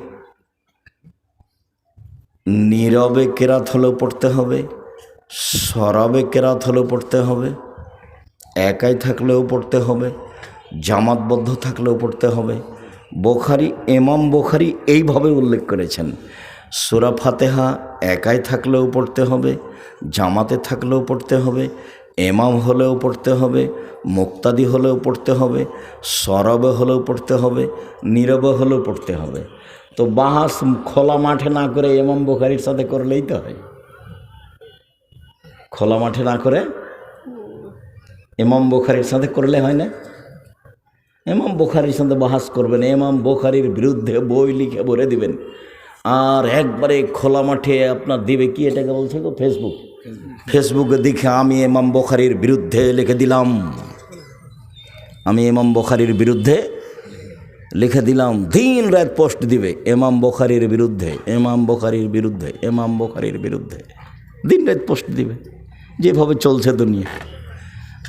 নীরবে কেরাত হলেও পড়তে হবে, সরবে কেরাত হলেও পড়তে হবে, একাই থাকলেও পড়তে হবে, জামাতবদ্ধ থাকলেও পড়তে হবে। বোখারি, ইমাম বোখারি এইভাবে উল্লেখ করেছেন, সূরা ফাতিহা একাই থাকলেও পড়তে হবে, জামাতে থাকলেও পড়তে হবে, ইমাম হলেও পড়তে হবে, মুক্তাদি হলেও পড়তে হবে, সরবে হলেও পড়তে হবে, নীরবে হলেও পড়তে হবে। তো বাহাস খোলা মাঠে না করে ইমাম বোখারির সাথে করলেই তো হয়। খোলা মাঠে না করে ইমাম বোখারির সাথে করলে হয় না? ইমাম বোখারির সাথে বাহাস করবেন, ইমাম বোখারির বিরুদ্ধে বই লিখে ভরে দিবেন, আর একবারে খোলা মাঠে আপনার দিবে কি, এটাকে বলছে তো ফেসবুকে দেখে আমি ইমাম বোখারির বিরুদ্ধে লিখে দিলাম, আমি ইমাম বোখারির বিরুদ্ধে লিখে দিলাম, দিন রাত পোস্ট দিবে ইমাম বোখারির বিরুদ্ধে, ইমাম বোখারির বিরুদ্ধে, ইমাম বোখারির বিরুদ্ধে, দিন রাত পোস্ট দিবে, যেভাবে চলছে দুনিয়া।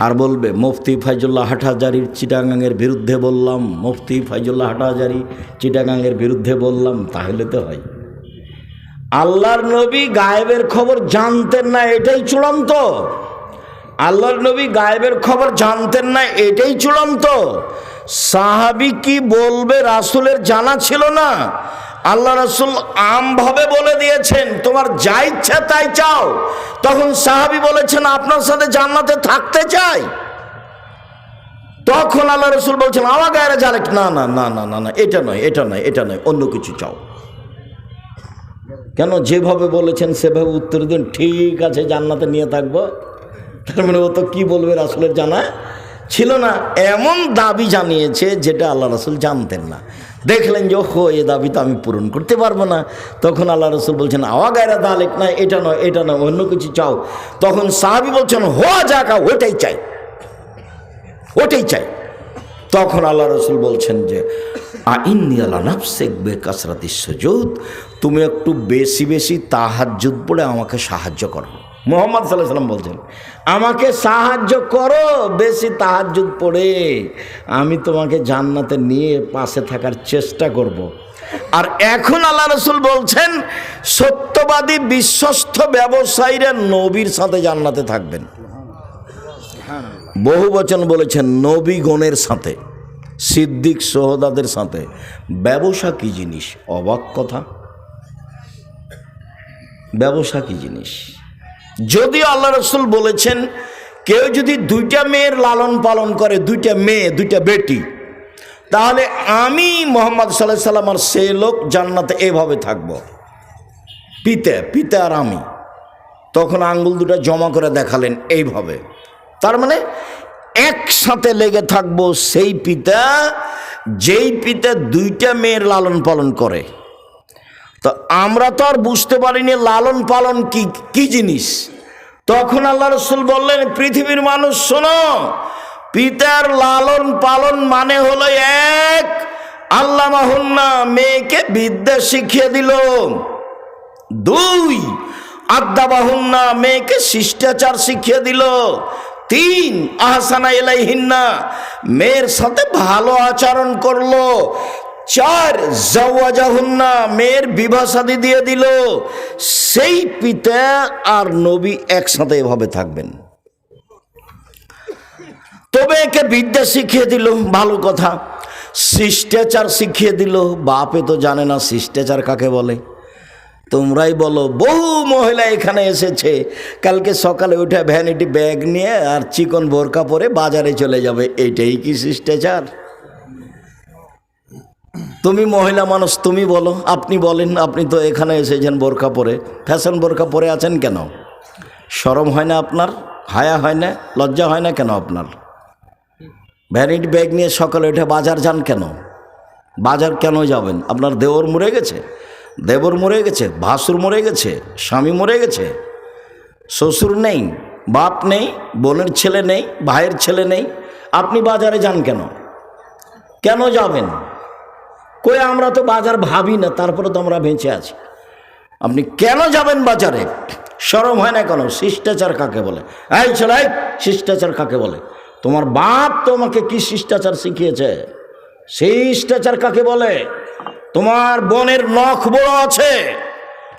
আর বলবে মুফতি ফয়জুল্লাহ হাটহাজারীর চিটাগাংয়ের বিরুদ্ধে বললাম, মুফতি ফয়জুল্লাহ হাটহাজারী চিটাগাংয়ের বিরুদ্ধে বললাম, তাহলে তো হয়। আল্লাহর নবী গায়েবের খবর জানতেন না, এটাই চূড়ান্ত। আল্লাহর নবী গায়েবের খবর জানতেন না, এটাই চূড়ান্ত। সাহাবী কি বলবে রাসূলের জানা ছিল না? আল্লাহ রাসূল আমভাবে বলে দিয়েছেন তোমার যা ইচ্ছা তাই চাও। তখন সাহাবী বলেছেন আপনার সাথে জান্নাতে থাকতে চাই। তখন আল্লাহ রাসূল বলছেন আমার গায়ে জালেক, না না না না না না, এটা নয়, এটা নয়, এটা নয়, অন্য কিছু চাও। কেন? যেভাবে বলেছেন সেভাবে উত্তর দিন, ঠিক আছে জান্নাতে নিয়ে থাকবো। তার মানে ও তো কি বলবে রাসূলের জানা ছিল না, এমন দাবি জানিয়েছে যেটা আল্লাহ রাসূল জানতেন না। দেখলেন যে ওহো, এ দাবি তো আমি পূরণ করতে পারবো না। তখন আল্লাহ রাসূল বলছেন আওয়া গায়রা দালেক, না এটা নয়, এটা নয়, অন্য কিছু চাও। তখন সাহাবী বলছেন হোয়া যাকা, ওটাই চাই, ওটাই চাই। তখন আল্লাহ রাসূল বলছেন যে আইন্নী আলা নাফসিক বিকাসরাতিস সুজুদ, তুমি একটু বেশি বেশি তাহাজ্জুদ পড়ে আমাকে সাহায্য করো। মুহাম্মদ সাল্লাল্লাহু আলাইহি ওয়াসাল্লাম বলছেন আমাকে সাহায্য করো বেশি তাহাজ্জুদ পড়ে, আমি তোমাকে জান্নাতে নিয়ে পাশে থাকার চেষ্টা করব। আর এখন আল্লাহ রাসূল বলছেন সত্যবাদী বিশ্বস্ত ব্যবসায়ীরা নবীর সাথে জান্নাতে থাকবেন। বহু বচন বলেছেন নবীগণের সাথে, সিদ্দিক সোহদাদের সাথে। ব্যবসা কি জিনিস? অবাক কথা, ব্যবসা কি জিনিস? যদিও আল্লাহ রাসূল বলেছেন কেউ যদি দুইটা মেয়ের লালন পালন করে, দুইটা মেয়ে, দুইটা বেটি, তাহলে আমি মুহাম্মদ সাল্লাল্লাহু আলাইহি ওয়াসাল্লাম আর সে লোক জান্নাতে এভাবে থাকব, পিতা আর আমি। তখন আঙ্গুল দুটো জমা করে দেখালেন এইভাবে। তার মানে একসাথে লেগে থাকবো সেই পিতা যেই পিতা দুইটা মেয়ের লালন পালন করে। তো আমরা তো আর বুঝতে পারিনি লালন পালন কি জিনিস। তখন আল্লাহ রাসূল বললেন পৃথিবীর মানুষ শোনো, পিতার লালন পালন মানে হলো এক, আল্লামাহুন্না, মেয়েকে বিদ্যা শিখিয়ে দিল। দুই, আদাবাহুন্না, মেয়েকে শিষ্টাচার শিখিয়ে দিল। তিন, আহসানা ইলাইহিন্না, মেয়ের সাথে ভালো আচরণ করলো। চার, জাওয়াজাহুন্না, মেয়ের বিবাহ শাদী দিয়ে দিল। সেই পিতা আর নবী একসাথে এভাবে থাকবেন। তবে একে বিদ্যা শিখিয়ে দিল, ভালো কথা। শিষ্টাচার শিখিয়ে দিল, বাপে তো জানে না শিষ্টাচার কাকে বলে। তোমরাই বলো, বহু মহিলা এখানে এসেছে, কালকে সকালে উঠে ভ্যানিটি ব্যাগ নিয়ে আর চিকন বোরকা পরে বাজারে চলে যাবে, এইটাই কি শিষ্টাচার? তুমি মহিলা মানুষ, তুমি বলো, আপনি বলেন, আপনি তো এখানে এসেছেন বোরকা পরে, ফ্যাশন বোরকা পরে আছেন কেন? শরম হয় না আপনার? হায়া হয় না? লজ্জা হয় না কেন আপনার? ভ্যানিটি ব্যাগ নিয়ে সকালে উঠে বাজার যান কেন? বাজার কেন যাবেন? আপনার দেওর মরে গেছে, দেবর মরে গেছে, ভাসুর মরে গেছে, স্বামী মরে গেছে, শ্বশুর নেই, বাপ নেই, বোনের ছেলে নেই, ভাইয়ের ছেলে নেই, আপনি বাজারে যান কেন? কেন যাবেন? কই আমরা তো বাজার ভাবি না, তারপরে তো আমরা বেঁচে আছি। আপনি কেন যাবেন বাজারে? শরম হয় না কেন? শিষ্টাচার কাকে বলে? এই ছেলে, শিষ্টাচার কাকে বলে? তোমার বাপ তোমাকে কি শিষ্টাচার শিখিয়েছে? শিষ্টাচার কাকে বলে? তোমার বোনের নখ বড় আছে,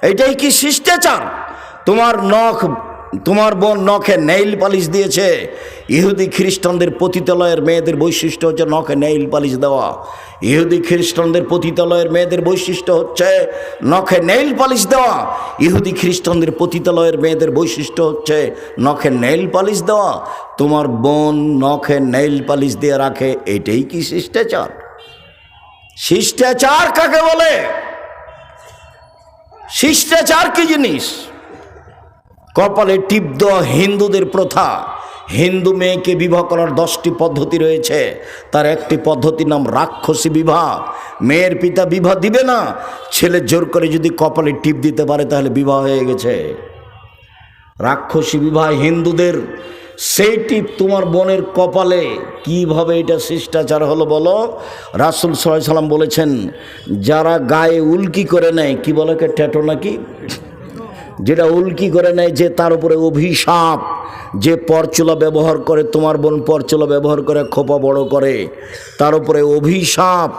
এইটাই কি শিষ্টাচার? তোমার বোন নখে নেইল পালিশ দিয়েছে। ইহুদি খ্রিস্টানদের পতিতালয়ের মেয়েদের বৈশিষ্ট্য হচ্ছে নখে নেইল পালিশ দেওয়া। ইহুদি খ্রিস্টানদের পতিতালয়ের মেয়েদের বৈশিষ্ট্য হচ্ছে নখে নেইল পালিশ দেওয়া। ইহুদি খ্রিস্টানদের পতিতালয়ের মেয়েদের বৈশিষ্ট্য হচ্ছে নখে নেইল পালিশ দেওয়া। তোমার বোন নখে নেইল পালিশ দিয়ে রাখে, এটাই কি শিষ্টাচার? শিষ্টাচার কাকে বলে? শিষ্টাচার কি জিনিস? কপালে টিপ দেওয়া হিন্দুদের প্রথা। হিন্দু মেয়েকে বিবাহ করার 10টি পদ্ধতি রয়েছে, তার একটি পদ্ধতির নাম রাক্ষসী বিবাহ। মেয়ের পিতা বিবাহ দিবে না, ছেলে জোর করে যদি কপালে টিপ দিতে পারে তাহলে বিবাহ হয়ে গেছে। রাক্ষসী বিবাহ হিন্দুদের। সেই টিপ তোমার বোনের কপালে, কিভাবে এটা শিষ্টাচার হলো বলো? রাসূল সাল্লাল্লাহু আলাইহি সাল্লাম বলেছেন, যারা গায়ে উল্কি করে নেয়, কি বলে ট্যাটো নাকি, যেটা উল্কি করে নেয়, যে তার উপরে অভিশাপ। যে পরচুলা ব্যবহার করে, তোমার বোন পরচুলা ব্যবহার করে খোপা বড় করে, তার উপরে অভিশাপ।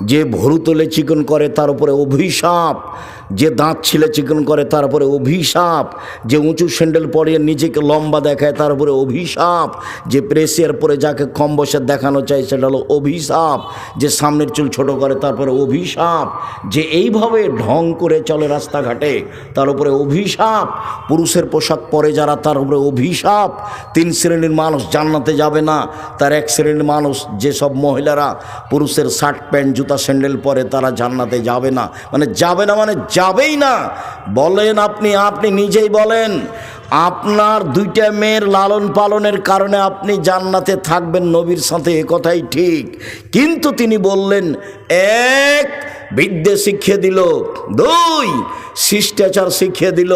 যে ভরু তোলে চিকন করে, তার উপরে অভিশাপ। যে দাঁত ছিলে চিকন করে, তার উপরে অভিশাপ। যে উঁচু স্যান্ডেল পরিয়ে নিজেকে লম্বা দেখায়, তার উপরে অভিশাপ। যে প্রেসিয়ার পরে যাকে কম বয়সে দেখানো চাই, সেটা হলো অভিশাপ। যে সামনের চুল ছোট করে, তারপরে অভিশাপ। যে এইভাবে ঢং করে চলে রাস্তাঘাটে, তার উপরে অভিশাপ। পুরুষের পোশাক পরে যারা, তার উপরে অভিশাপ। 3 শ্রেণীর মানুষ জান্নাতে যাবে না। তার 1 শ্রেণীর মানুষ, যেসব মহিলারা পুরুষের শার্ট প্যান্ট জুতা স্যান্ডেল পরে, তারা জান্নাতে যাবে না। মানে যাবে না, মানে যাবেই না। বলেন আপনি নিজেই বলেন, আপনার 2টা মেয়ের লালন পালনের কারণে আপনি জান্নাতে থাকবেন নবীর সাথে, এ কথাই ঠিক। কিন্তু তিনি বললেন, 1 বিদ্যে শিখিয়ে দিল, 2 শিষ্টাচার শিখিয়ে দিল,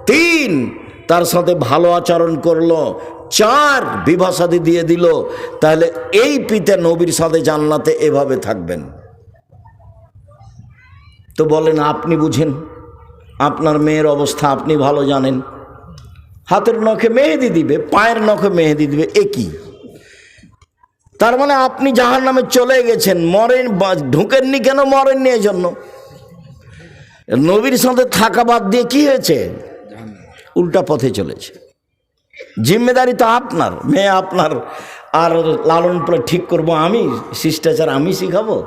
3 তার সাথে ভালো আচরণ করলো, 4 বিবাহ-শাদী দিয়ে দিল। তাহলে এই পিতা নবীর সাথে জান্নাতে এভাবে থাকবেন। তো বলেন, আপনি বুঝেন, আপনার মেয়ের অবস্থা আপনি ভালো জানেন। হাতের নখে মেহেদি দিবে, পায়ের নখে মেহেদি দিবে, একই। তার মানে আপনি জাহান্নামে চলে গেছেন। মরেন, ঢুকেননি কেন? মরেননি এই জন্য। নবীর সাথে থাকা বাদ দিয়ে কি হয়েছে? উল্টা পথে চলেছে। জিম্মেদারি তো আপনার, মেয়ে আপনার। আর লালন পালন ঠিক করবো আমি, শিষ্টাচার আমি শিখাবো?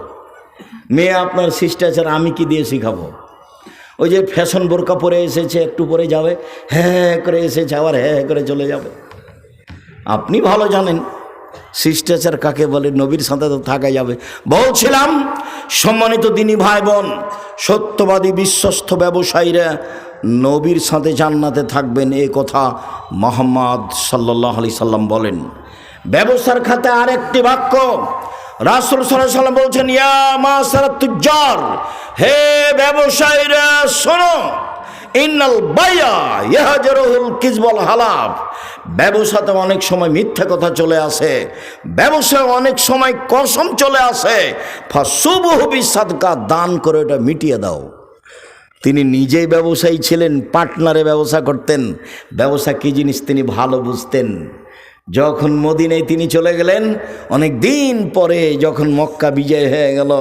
মেয়ে আপনার, শিষ্টাচার আমি কি দিয়ে শিখাবো? ওই যে ফ্যাশন বোরকা পরে এসেছে, একটু পরে যাবে, হ্যাঁ করে এসেছে, আবার হ্যাঁ করে চলে যাবে। আপনি ভালো জানেন শিষ্টাচার কাকে বলে, নবীর সাথে তো থাকা যাবে। বলছিলাম, সম্মানিত দিনী ভাই বোন, সত্যবাদী বিশ্বস্ত ব্যবসায়ীরা নবীর সাথে জান্নাতে থাকবেন, এ কথা মুহাম্মদ সাল্লাল্লাহু আলাইহি সাল্লাম বলেন। ব্যবসার খাতে আরেকটি বাক্য রাসূল সাল্লাল্লাহু আলাইহি সাল্লাম বলছেন, ইয়া মাসারাত তুজ্জার, হে ব্যবসায়ীরা শোনো, ইন্নাল বাইয়া ইয়াহজরুল কিযবুল হালাফ। ব্যবসাতে অনেক সময় মিথ্যা কথা চলে আসে, ব্যবসায় অনেক সময় কসম চলে আসে। ফাসুবহু বিসাদকা, দান করে এটা মিটিয়ে দাও। তিনি নিজেই ব্যবসায়ী ছিলেন, পার্টনারে ব্যবসা করতেন। ব্যবসা কী জিনিস তিনি ভালো বুঝতেন। যখন মদিনায় তিনি চলে গেলেন, অনেক দিন পরে যখন মক্কা বিজয় হয়ে গেল,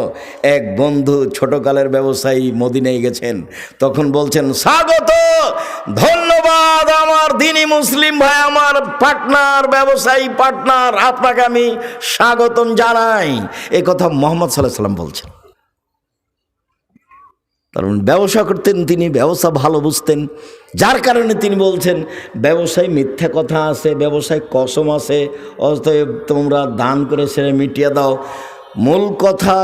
এক বন্ধু ছোটকালের ব্যবসায়ী মদিনায় গেছেন, তখন বলছেন, স্বাগত, ধন্যবাদ আমার দিনী মুসলিম ভাই, আমার পার্টনার, ব্যবসায়ী পার্টনার, আপনাকে আমি স্বাগতম জানাই। এ কথা মুহাম্মদ সাল্লাল্লাহু আলাইহি সাল্লাম বলছেন। কারণ ব্যবসা করতেন তিনি, ব্যবসা ভালো বুঝতেন, যার কারণে তিনি বলছেন ব্যবসায় মিথ্যা কথা আছে, ব্যবসায় কসম আছে, অতএব তোমরা দান করে সেরে মিটিয়ে দাও। মূল কথা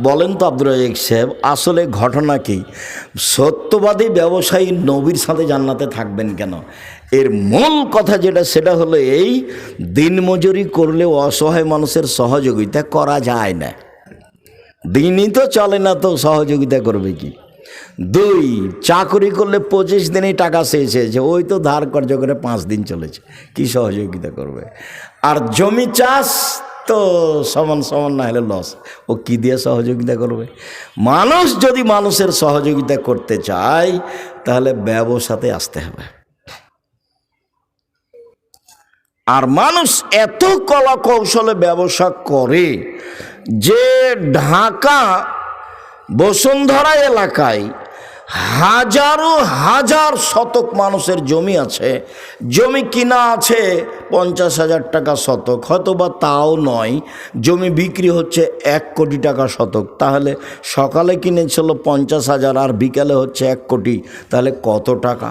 বলেন তো আব্দুর রাজ্জাক সাহেব, আসলে ঘটনা কি? সত্যবাদী ব্যবসায়ী নবীর সাথে জান্নাতে থাকবেন কেন? এর মূল কথা যেটা, সেটা হলো এই, দিনমজুরি করলেও অসহায় মানুষের সহযোগিতা করা যায় না। দিনই তো চলে না, তো সহযোগিতা করবে কি? দুই, চাকরি করলে 25 দিনেই টাকা চেয়েছে, যে ওই তো ধার কর্য করে 5 দিন চলেছে, কি সহযোগিতা করবে? আর জমি চাষ তো সমান সমান না হলে লস, ও কি দিয়ে সহযোগিতা করবে? মানুষ যদি মানুষের সহযোগিতা করতে চায় তাহলে ব্যবসাতে আসতে হবে। আর মানুষ এত কলা কৌশলে ব্যবসা করে যে ঢাকা বসুন্ধরা এলাকায় হাজারো হাজার শতক মানুষের জমি আছে, জমি কিনা আছে 50,000 টাকা শতক, হয়তো বা তাও নয়, জমি বিক্রি হচ্ছে 1 কোটি টাকা শতক। তাহলে সকালে কিনেছিল 50,000 আর বিকালে হচ্ছে 1 কোটি, তাহলে কত টাকা?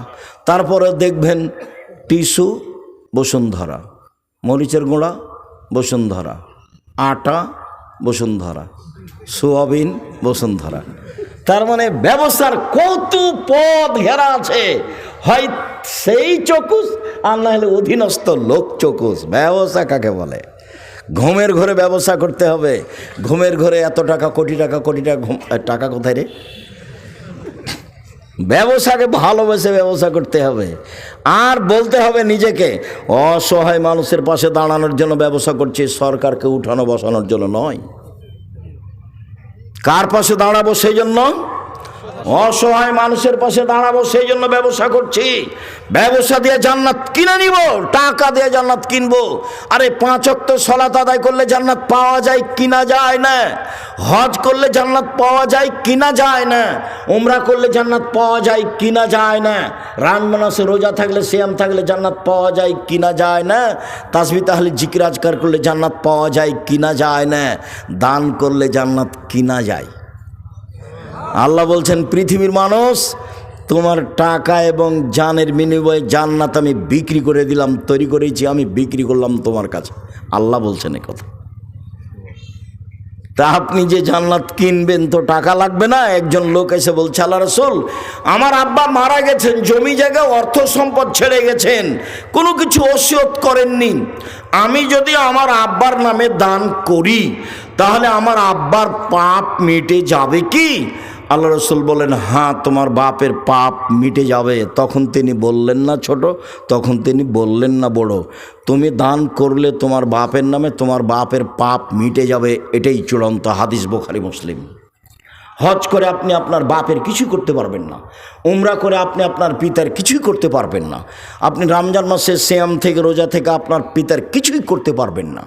তারপরে দেখবেন টিস্যু বসুন্ধরা, মরিচের গুঁড়া বসুন্ধরা, আটা বসুন্ধরা, সোয়াবিন বসুন্ধরা। তার মানে ব্যবসার কত পথ ঘেরা আছে, হয় সেই চকুস আর না হলে অধীনস্থ লোক চকুস। ব্যবসা কাকে বলে? ঘুমের ঘরে ব্যবসা করতে হবে। ঘুমের ঘরে এত টাকা, কোটি টাকা, কোটি টাকা, টাকা কোথায় রে? ব্যবসাকে ভালোবেসে ব্যবসা করতে হবে। আর বলতে হবে নিজেকে অসহায় মানুষের পাশে দাঁড়ানোর জন্য ব্যবসা করছি, সরকারকে উঠানো বসানোর জন্য নয়। কার পাশে দাঁড়াবো? সেই জন্য অসহায় মানুষের পাশে দাঁড়াবো, সেই জন্য ব্যবসা করছি। ব্যবসা দিয়ে জান্নাত কিনে নিব, টাকা দিয়ে জান্নাত কিনবো। আরে 5 ওয়াক্ত সালাত আদায় করলে জান্নাত পাওয়া যায় কিনা যায় না? হজ করলে জান্নাত পাওয়া যায় কিনা যায় না? উমরা করলে জান্নাত পাওয়া যায় কিনা যায় না? রমজান মাসে রোজা থাকলে, সিয়াম থাকলে জান্নাত পাওয়া যায় কিনা যায় না? তাসবিহ তাহলিল জিকির আজকার করলে জান্নাত পাওয়া যায় কিনা যায় না? দান করলে জান্নাত কিনা যায়? আল্লাহ বলছেন, পৃথিবীর মানুষ, তোমার টাকা এবং জানের বিনিময়ে জান্নাত আমি বিক্রি করে দিলাম, তৈরি করেছি, আমি বিক্রি করলাম তোমার কাছে। আল্লাহ বলছেন এ কথা। তা আপনি যে জান্নাত কিনবেন তো টাকা লাগবে না? একজন লোক এসে বলছে, আল্লাহ রাসূল, আমার আব্বা মারা গেছেন, জমি জায়গা অর্থ সম্পদ ছেড়ে গেছেন, কোনো কিছু ওসিয়ত করেননি, আমি যদি আমার আব্বার নামে দান করি তাহলে আমার আব্বার পাপ মিটে যাবে কি? আল্লাহ রাসূল বলেন, হ্যাঁ, তোমার বাপের পাপ মিটে যাবে। তখন তিনি বললেন না ছোট, তখন তিনি বললেন না বড়, তুমি দান করলে তোমার বাপের নামে তোমার বাপের পাপ মিটে যাবে, এটাই চূড়ান্ত হাদিস, বুখারী মুসলিম। হজ করে আপনি আপনার বাপের কিছুই করতে পারবেন না, উমরা করে আপনি আপনার পিতার কিছুই করতে পারবেন না, আপনি রমজান মাসে সিয়াম থেকে, রোজা থেকে আপনার পিতার কিছুই করতে পারবেন না,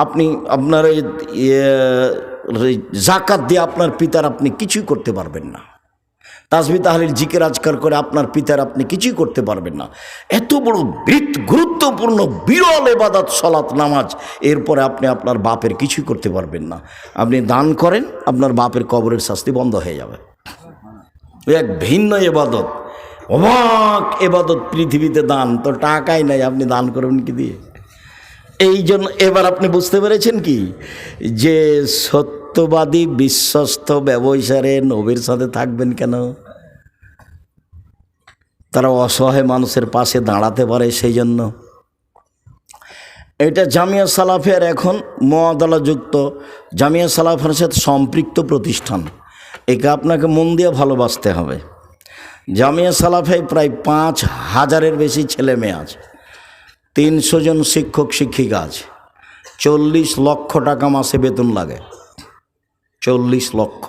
আপনি আপনার যাকাত দিয়ে আপনার পিতার আপনি কিছুই করতে পারবেন না, তাসবিহ তাহলিল জিকির আজকার করে আপনার পিতার আপনি কিছুই করতে পারবেন না। এত বড় গুরুত্বপূর্ণ বিরল ইবাদত সালাত নামাজ, এরপরে আপনি আপনার বাপের কিছুই করতে পারবেন না। আপনি দান করেন, আপনার বাপের কবরের শাস্তি বন্ধ হয়ে যাবে। এক ভিন্ন ইবাদত, অবাক ইবাদত পৃথিবীতে দান। তো টাকাই নাই, আপনি দান করবেন কি দিয়ে? এই জন্য এবার আপনি বুঝতে পেরেছেন কি, যে সত্যবাদী বিশ্বস্ত ব্যবসায়ীরা নবীর সাথে থাকবেন কেন? তারা অসহায় মানুষের পাশে দাঁড়াতে পারে, সেই জন্য। এটা জামিয়া সালাফিয়ার এখন মুআদালাযুক্ত, জামিয়া সালাফিয়ার সাথে সম্পৃক্ত প্রতিষ্ঠান। একে আপনাকে মন দিয়ে ভালোবাসতে হবে। জামিয়া সালাফিয়ায় প্রায় 5,000-এর বেশি ছেলে মেয়ে আছে, 300 জন শিক্ষক শিক্ষিকা আছে, 40 লক্ষ টাকা মাসে বেতন লাগে, 40 লক্ষ।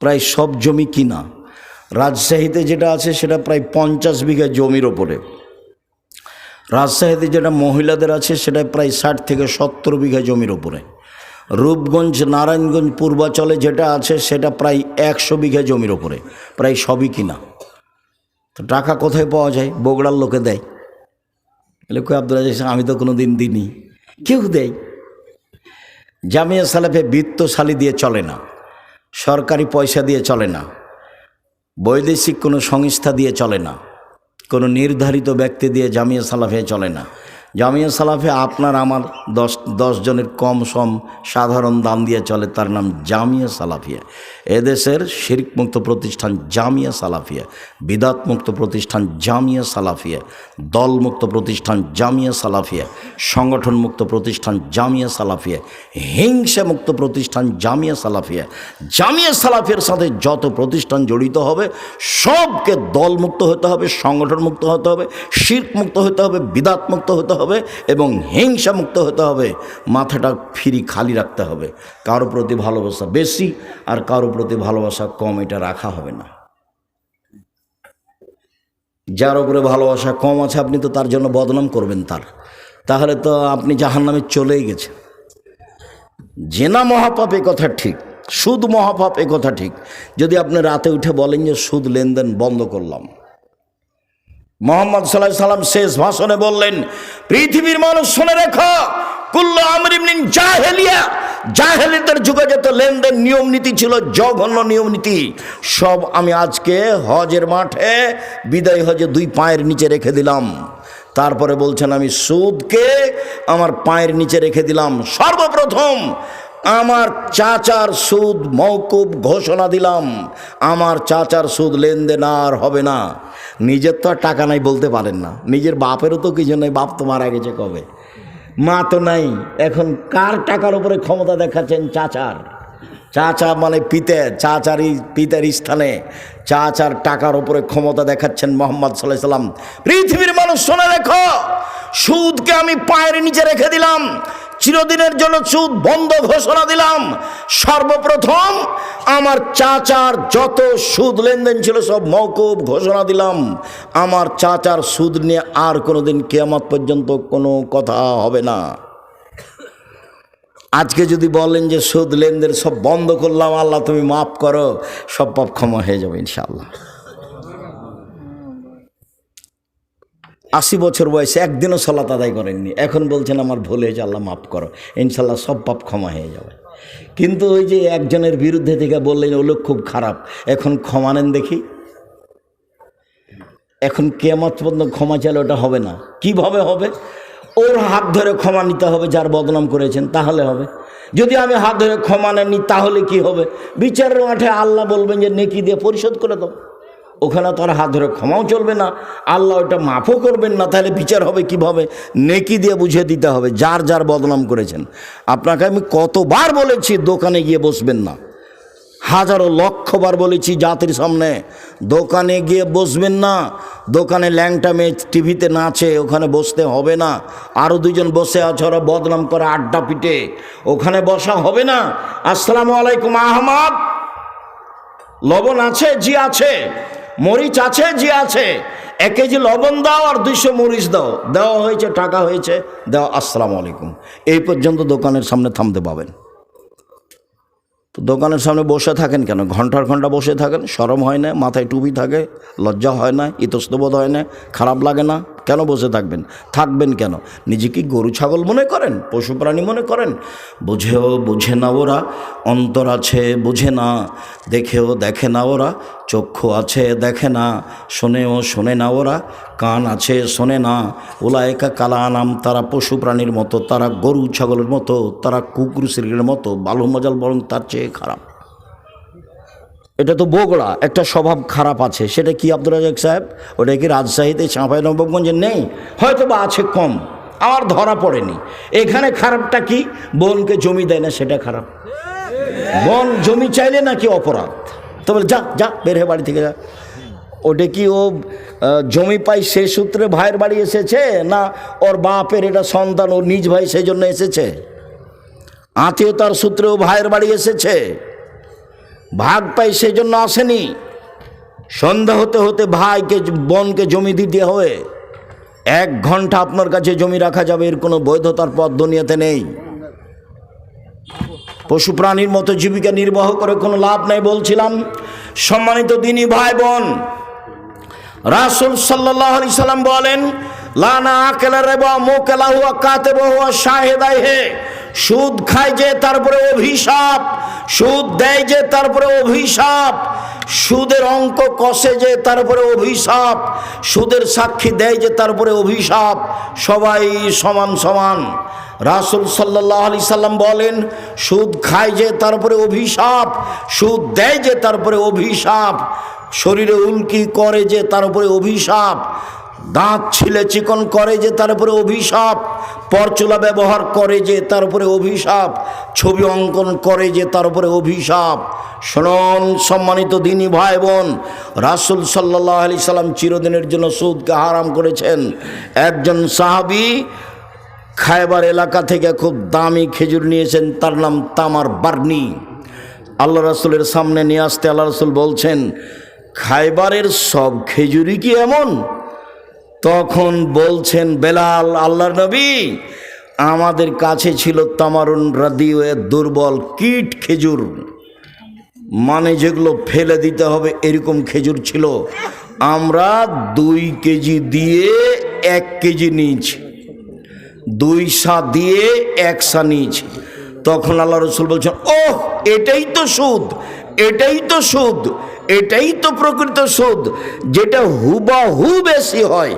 প্রায় সব জমি কিনা। রাজশাহীতে যেটা আছে সেটা প্রায় 50 বিঘা জমির ওপরে। রাজশাহীতে যেটা মহিলাদের আছে সেটা প্রায় 60 থেকে 70 বিঘা জমির ওপরে। রূপগঞ্জ, নারায়ণগঞ্জ, পূর্বাচলে যেটা আছে সেটা প্রায় 100 বিঘা জমির ওপরে। প্রায় সবই কিনা। তো টাকা কোথায় পাওয়া যায়? বগুড়ার লোকে দেয়। এলে কই আব্দুল আজিজ, আমি তো কোনো দিন দিইনি। কেউ দেয়। জামিয়া সালাফে বিত্তশালী দিয়ে চলে না, সরকারি পয়সা দিয়ে চলে না, বৈদেশিক কোনো সংস্থা দিয়ে চলে না, কোনো নির্ধারিত ব্যক্তি দিয়ে জামিয়া সালাফে চলে না। জামিয়া সালাফিয়া আপনার আমার 10 জনের কম সম সাধারণ দান দিয়ে চলে, তার নাম জামিয়া সালাফিয়া। এদেশের শিরক মুক্ত প্রতিষ্ঠান জামিয়া সালাফিয়া, বিদাত মুক্ত প্রতিষ্ঠান জামিয়া সালাফিয়া, দল মুক্ত প্রতিষ্ঠান জামিয়া সালাফিয়া, সংগঠন মুক্ত প্রতিষ্ঠান জামিয়া সালাফিয়া, হিংসা মুক্ত প্রতিষ্ঠান জামিয়া সালাফিয়া। জামিয়া সালাফিয়ার সাথে যত প্রতিষ্ঠান জড়িত হবে সবকে দল মুক্ত হতে হবে, সংগঠন মুক্ত হতে হবে, শিরক মুক্ত হতে হবে, বিদাত মুক্ত হতে হবে এবং হিংসা মুক্ত হতে হবে। মাথাটা ফ্রি খালি রাখতে হবে। কারো প্রতি ভালোবাসা বেশি আর কারো প্রতি ভালোবাসা কম, এটা রাখা হবে না। যার উপরে ভালোবাসা কম আছে আপনি তো তার জন্য বদনাম করবেন, তাহলে তো আপনি জাহান্নামে চলেই গেছেন। জেনা মহাপাপ এ কথা ঠিক, সুদ মহাপাপ এ কথা ঠিক। যদি আপনি রাতে উঠে বলেন যে সুদ লেনদেন বন্ধ করলাম, মুহাম্মদ সাল্লাল্লাহু আলাইহি সাল্লাম শেষ ভাষণে বললেন, পৃথিবীর মানুষ শুনে রেখো, কুল্লু আমরিন মিন জাহেলিয়া, জাহেলিয়াতের যুগে যত লেনদেন নিয়ম নীতি ছিল, জঘন্য নিয়ম নীতি, সব আমি আজকে হজের মাঠে বিদায় হজে 2 পায়ের নিচে রেখে দিলাম। তারপরে বলছেন আমি সুদকে আমার পায়ের নিচে রেখে দিলাম। সর্বপ্রথম আমার চাচার সুদ মওকুফ ঘোষণা দিলাম, আমার চাচার সুদ লেনদেন আর হবে না। নিজের তো আর টাকা নাই বলতে পারেন না, নিজের বাপেরও তো কিছু নেই, বাপ তো মারা গেছে কবে, মা তো নাই। এখন কার টাকার উপরে ক্ষমতা দেখাচ্ছেন? চাচার। চাচা মানে চাচারই পিতার স্থানে চাচার টাকার উপরে ক্ষমতা দেখাচ্ছেন মুহাম্মদ সাল্লাল্লাহু আলাইহি সাল্লাম। পৃথিবীর মানুষ শুনে রেখো, সুদকে আমি পায়ের নিচে রেখে দিলাম, চিরদিনের জন্য সুদ বন্ধ ঘোষণা দিলাম। সর্বপ্রথম আমার চাচার যত সুদ লেনদেন ছিল সব মওকুফ ঘোষণা দিলাম। আমার চাচার সুদ নিয়ে আর কোনোদিন কিয়ামত পর্যন্ত কোনো কথা হবে না। আজকে যদি বলেন যে সুদ লেনদেন সব বন্ধ করলাম, আল্লাহ তুমি মাফ করো, সব পাপ ক্ষমা হয়ে যাবে ইনশাআল্লাহ। 80 বছর বয়সে একদিনও সালাত আদায় করেননি, এখন বলছেন আমার ভুল হয়েছে, আল্লাহ মাফ করো, ইনশাআল্লাহ সব পাপ ক্ষমা হয়ে যাবে। কিন্তু ওই যে একজনের বিরুদ্ধে থেকে বললেন ও লোক খুব খারাপ, এখন ক্ষমা নেন দেখি। এখন কিয়ামত পর্যন্ত ক্ষমা চাইলে ওটা হবে না। কিভাবে হবে? ওর হাত ধরে ক্ষমা নিতে হবে যার বদনাম করেছেন, তাহলে হবে। যদি আমি হাত ধরে ক্ষমা নেনি তাহলে কি হবে? বিচারের মাঠে আল্লাহ বলবেন যে নেকি দিয়ে পরিশোধ করে দাও, ওখানে তো আর হাত ধরে ক্ষমাও চলবে না, আল্লাহ ওটা মাফও করবেন না। তাহলে বিচার হবে কিভাবে? নেকি দিয়ে বুঝিয়ে দিতে হবে যার যার বদনাম করেছেন। আপনাকে আমি কতবার বলেছি দোকানে গিয়ে বসবেন না, হাজারো লক্ষবার বলেছি জাতির সামনে, দোকানে গিয়ে বসবেন না। দোকানে ল্যাংটা মেয়ে টিভিতে নাচে, ওখানে বসতে হবে না। আরও 2 জন বসে আছে, ওরা বদনাম করে আড্ডা পিটে, ওখানে বসা হবে না। আসসালামু আলাইকুম আহমদ, লবণ আছে? জি আছে। মরিচ আছে? জি আছে। 1 কেজি লবণ দাও আর 200 মরিচ দাও। দেওয়া হয়েছে, টাকা হয়েছে, দাও, আসসালামু আলাইকুম। এই পর্যন্ত দোকানের সামনে থামতে পাবেন। তো দোকানের সামনে বসে থাকেন কেন? ঘন্টার ঘন্টা বসে থাকেন, শরম হয় না? মাথায় টুপি থাকে, লজ্জা হয় না? ইতস্তবোধ হয় না? খারাপ লাগে না? কেন বসে থাকবেন? থাকবেন কেন? নিজে কি গরু ছাগল মনে করেন? পশু প্রাণী মনে করেন? বুঝেও বুঝে না ওরা, অন্তর আছে বুঝে না, দেখেও দেখে না ওরা, চক্ষু আছে দেখে না, শোনেও শোনে না ওরা, কান আছে শোনে না। উলায়েকা কালা আনাম, তারা পশু প্রাণীর মতো, তারা গরু ছাগলের মতো, তারা কুকুর শ্রীর মতো, বালু মজাল বরং তার চেয়ে খারাপ। এটা তো বগুড়া, একটা স্বভাব খারাপ আছে, সেটা কি আব্দুর রাজাক সাহেব? ওটা কি রাজশাহীতে চাঁপাইনবাবগঞ্জে নেই? হয়তো বা আছে, কম, আমার ধরা পড়েনি। এখানে খারাপটা কি? বোনকে জমি দেয় না, সেটা খারাপ। বোন জমি চাইলে নাকি অপরাধ? তো বলে যা যা বের হয়ে বাড়ি থেকে যা। ওটা কি ও জমি পাই সে সূত্রে ভাইয়ের বাড়ি এসেছে, না ওর বাপের এটা সন্তান, ওর নিজ ভাই সেই জন্য এসেছে? আত্মীয়তার সূত্রে ও ভাইয়ের বাড়ি এসেছে, ভাগ পাই সেই জন্য আসেনি। সন্ধ্যা হতে হতে ভাইকে বোনকে জমি দিতে হবে। 1 ঘন্টা আপনার কাছে জমি রাখা যাবে, এর কোনো বৈধতার পথ দুনিয়াতে নেই। পশু প্রাণীর মতো জীবিকা নির্বাহ করে কোনো লাভ নাই। বলছিলাম সম্মানিত দিনী ভাই বোন, রাসূল সাল্লাল্লাহু আলাইহি সাল্লাম বলেন, লানা আকেলা রিবা মুকালাহু ওয়া কাতিবুহু ওয়া শাহিদাইহি, সুদ খায় যে তারপরে অভিশাপ, সুদ দেয় যে তারপরে অভিশাপ, সুদের অঙ্ক কষে যে তার উপরে অভিশাপ, সুদের সাক্ষী দেয় যে তার উপরে অভিশাপ। সবাই সমান সমান। রাসূল সাল্লাল্লাহু আলাইহি সাল্লাম বলেন, সুদ খায় যে তার উপরে অভিশাপ, সুদ দেয় যে তার উপরে অভিশাপ, শরীরে উল্কি করে যে তার উপরে অভিশাপ, দাঁত ছিলে চিকন করে যে তার উপরে অভিশাপ, পরচুলা ব্যবহার করে যে তার উপরে অভিশাপ, ছবি অঙ্কন করে যে তার উপরে অভিশাপ। শুনুন সম্মানিত দিনী ভাই বোন, রাসূল সাল্লাল্লাহু আলাইহি সাল্লাম চিরদিনের জন্য সুদকে হারাম করেছেন। একজন সাহাবী খায়বার এলাকা থেকে খুব দামি খেজুর নিয়েছেন, তার নাম তামার বার্নি। আল্লাহ রাসূলের সামনে নিয়ে আসতে আল্লাহ রাসূল বলছেন, খায়বারের সব খেজুরই কি এমন? তখন বলছেন বেলাল, আল্লাহর নবী, আমাদের কাছে ছিল তামারুন রাদিয়ে দুর্বল কীট খেজুর, মানে যেগুলো ফেলে দিতে হবে এরকম খেজুর ছিল। আমরা 2 কেজি দিয়ে 1 কেজি নিয়েছি, 2 সা দিয়ে 1 সা নিয়েছি। তখন আল্লাহ রাসূল বলছেন, ওহ, এটাই তো সুদ, এটাই তো সুদ, এটাই তো প্রকৃত সুদ, যেটা হুবাহু বেশি হয়।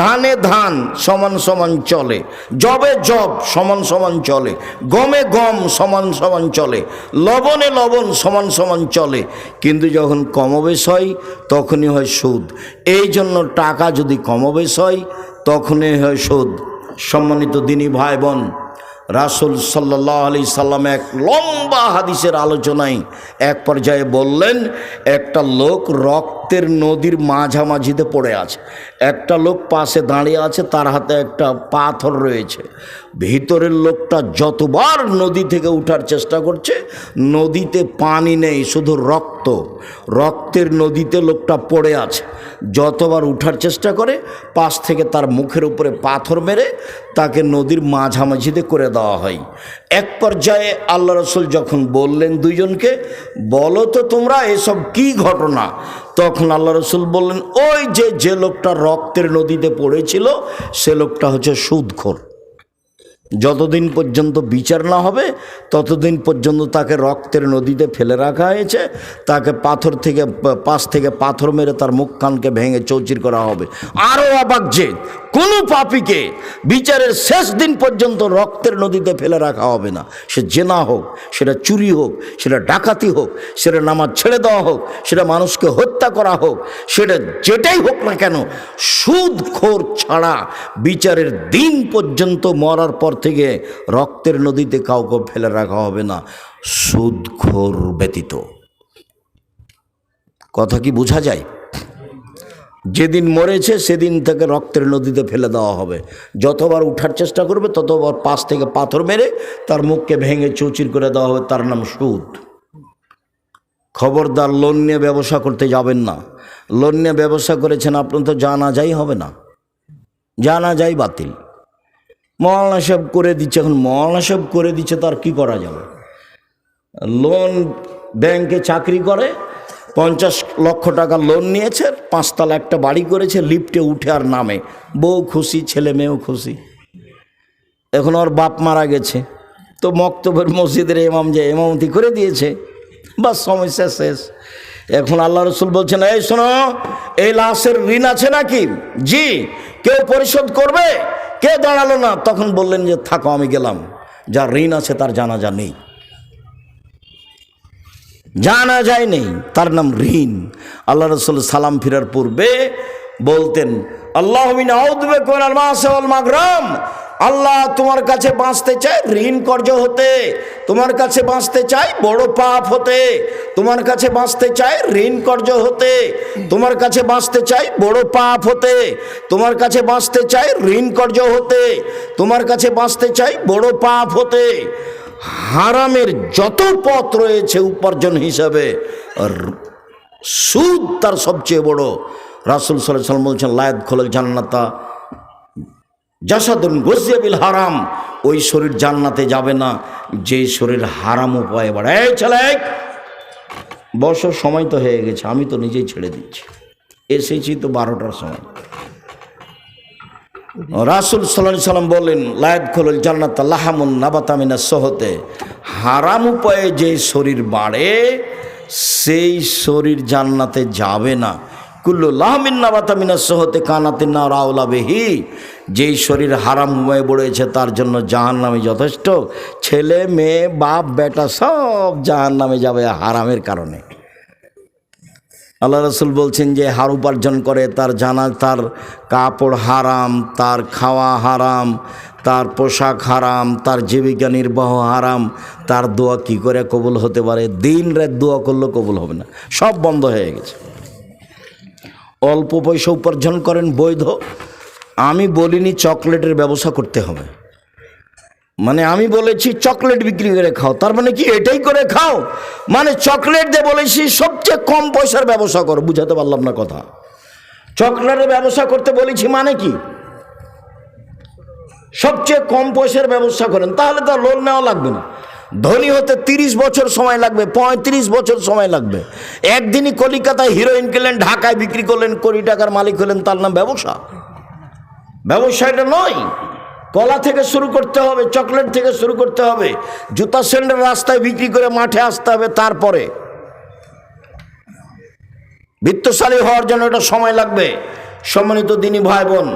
ধানে ধান সমান সমান চলে, জবে জব সমান সমান চলে, গমে গম সমান সমান চলে, লবণে লবণ সমান সমান চলে, কিন্তু যখন কমবেশ হয় তখনই হয় সুদ। এই জন্য টাকা যদি কমবেশ হয় তখনই হয় সুদ। সম্মানিত দিনী ভাই বোন, রাসূল সাল্লাল্লাহু আলাইহি সাল্লাম এক লম্বা হাদিসের আলোচনায় এক পর্যায়ে বললেন, একটা লোক রক্তের নদীর মাঝামাঝিতে পড়ে আছে, একটা লোক পাশে দাঁড়িয়ে আছে, তার হাতে একটা পাথর রয়েছে। ভিতরের লোকটা যতবার নদী থেকে উঠার চেষ্টা করছে, নদীতে পানি নেই, শুধু রক্ত, রক্তের নদীতে লোকটা পড়ে আছে। যতবার উঠার চেষ্টা করে, পাশ থেকে তার মুখের উপরে পাথর মেরে তাকে নদীর মাঝামাঝিতে করে দেওয়া হয়। এক পর্যায়ে আল্লাহ রাসূল যখন বললেন দুইজনকে, বলো তো তোমরা এসব কি ঘটনা? তখন আল্লাহ রাসূল বললেন, ওই যে লোকটা রক্তের নদীতে পড়েছিল সে লোকটা হচ্ছে সুদখোর। যতদিন পর্যন্ত বিচার না হবে ততদিন পর্যন্ত তাকে রক্তের নদীতে ফেলে রাখা হয়েছে, তাকে পাথর থেকে পাশ থেকে পাথর মেরে তার মুখ কানকে ভেঙে চৌচির করা হবে। আরও অবাক যে কোনো পাপীকে বিচারের শেষ দিন পর্যন্ত রক্তের নদীতে ফেলে রাখা হবে না। সে জেনা হোক, সেটা চুরি হোক, সেটা ডাকাতি হোক, সেটা নামাজ ছেড়ে দেওয়া হোক, সেটা মানুষকে হত্যা করা হোক, সেটা যেটাই হোক না কেন, সুদখোর ছাড়া বিচারের দিন পর্যন্ত মরার পর থেকে রক্তের নদীতে কাউকে ফেলে রাখা হবে না, সুদখোর ব্যতীত। কথা কি বোঝা যায়? যেদিন মরেছে সেদিন থেকে রক্তের নদীতে ফেলে দেওয়া হবে। যতবার উঠার চেষ্টা করবে ততবার পাশ থেকে পাথর মেরে তার মুখকে ভেঙে চৌচির করে দেওয়া হবে, তার নাম সুদ। খবরদার লোন নিয়ে ব্যবসা করতে যাবেন না। লোন নিয়ে ব্যবসা করেছেন আপনার তো জানা যাই হবে না, জানা যাই বাতিল। মওলানা সাহেব করে দিচ্ছে, এখন মওলানা সাহেব করে দিচ্ছে তার কি করা যাবে? লোন ব্যাংকে চাকরি করে, 50 লক্ষ টাকা লোন নিয়েছে, 5 তলা একটা বাড়ি করেছে, লিফটে উঠে আর নামে, বউ খুশি, ছেলে মেয়েও খুশি। এখন ওর বাপ মারা গেছে, তো মক্তবের মসজিদের ইমাম যে ইমামতি করে দিয়েছে, বাস সমস্যা শেষ। এখন আল্লাহ রাসূল বলছেন, এই শোনো, এই লাশের ঋণ আছে নাকি? জি। কেউ পরিশোধ করবে? কে দাঁড়ালো না? তখন বললেন যে থাকো, আমি গেলাম, যার ঋণ আছে তার জানাজা নেই, জানাজাই নেই, তার নাম ঋণ। আল্লাহ রাসূল সালাম ফিরার পূর্বে বলতেন, আল্লাহুম্মা আউযু বিকা মিনাল মা'সি ওয়াল মাগরাম, আল্লাহ তোমার কাছে বাঁচতে চাই ঋণ কর্জ হতে, তোমার কাছে বাঁচতে চাই বড় পাপ হতে, তোমার কাছে বাঁচতে চাই ঋণ কর্জ হতে, তোমার কাছে বাঁচতে চাই বড় পাপ হতে, তোমার কাছে বাঁচতে চাই ঋণ কর্জ হতে, তোমার কাছে বাঁচতে চাই বড় পাপ হতে। হারামের যত পথ রয়েছে উপার্জন হিসাবে, সুদ তার সবচেয়ে বড়। রাসূল সাল্লাল্লাহু আলাইহি ওয়াসাল্লাম বলছেন, লা ইয়াদখুলুল জান্নাতা জাসাদুন গুযিয়া বিল হারাম, ওই শরীর জান্নাতে যাবে না যে শরীর হারাম উপায়ে বাড়ায়। এই ছেলে বসো, সময় তো হয়ে গেছে, আমি তো নিজেই ছেড়ে দিচ্ছি, এসেছি তো 12টার সময়। রাসূল সাল্লাল্লাহু আলাইহি ওয়াসাল্লাম বলেন, লা ইয়াদখুলুল জান্নাতা লাহামুন নাবাতা মিনাস সুহতে, হারাম উপায়ে যে শরীর বাড়ে সেই শরীর জান্নাতে যাবে না। কুল্লু লাহমিন নাবাতা মিনাস সহতে কানাতিন না রাউলা বেহি, যেই শরীর হারাম হয়ে পড়েছে তার জন্য জাহান্নামে যথেষ্ট। ছেলে মেয়ে বাপ বেটা সব জাহান্নামে যাবে হারামের কারণে। আল্লাহ রসুল বলছেন যে হার উপার্জন করে তার তার কাপড় হারাম, তার খাওয়া হারাম, তার পোশাক হারাম, তার জীবিকা নির্বাহ হারাম, তার দোয়া কি করে কবুল হতে পারে? দিন রাত দোয়া করলেও কবুল হবে না, সব বন্ধ হয়ে গেছে। অল্প পয়সা উপার্জন করেন বৈধ। আমি বলিনি চকলেটের ব্যবসা করতে হবে, মানে আমি বলেছি চকলেট বিক্রি করে খাও, তার মানে কি এটাই করে খাও? মানে চকলেট দিয়ে বলেছি সবচেয়ে কম পয়সার ব্যবসা করো। বুঝাতে পারলাম না কথা? চকলেটের ব্যবসা করতে বলেছি মানে কি? সবচেয়ে কম পয়সার ব্যবসা করেন, তাহলে তো লোন নেওয়া লাগবে না। ধনী হতে 30 বছর সময় লাগবে, 35 বছর সময় লাগবে। একদিনই কলিকাতায় হিরোইন কিনলেন, ঢাকায় বিক্রি করলেন, কোটি টাকার মালিক হলেন, তার নাম ব্যবসা? ব্যবসা এটা নয়। কলা থেকে শুরু করতে হবে, চকলেট থেকে শুরু করতে হবে, জুতা স্যান্ডেল রাস্তায় বিক্রি করে মাঠে আসতে হবে। তারপরে বিত্তশালী হওয়ার জন্য এটা সময় লাগবে। সম্মানিত দিনী ভাই বোন,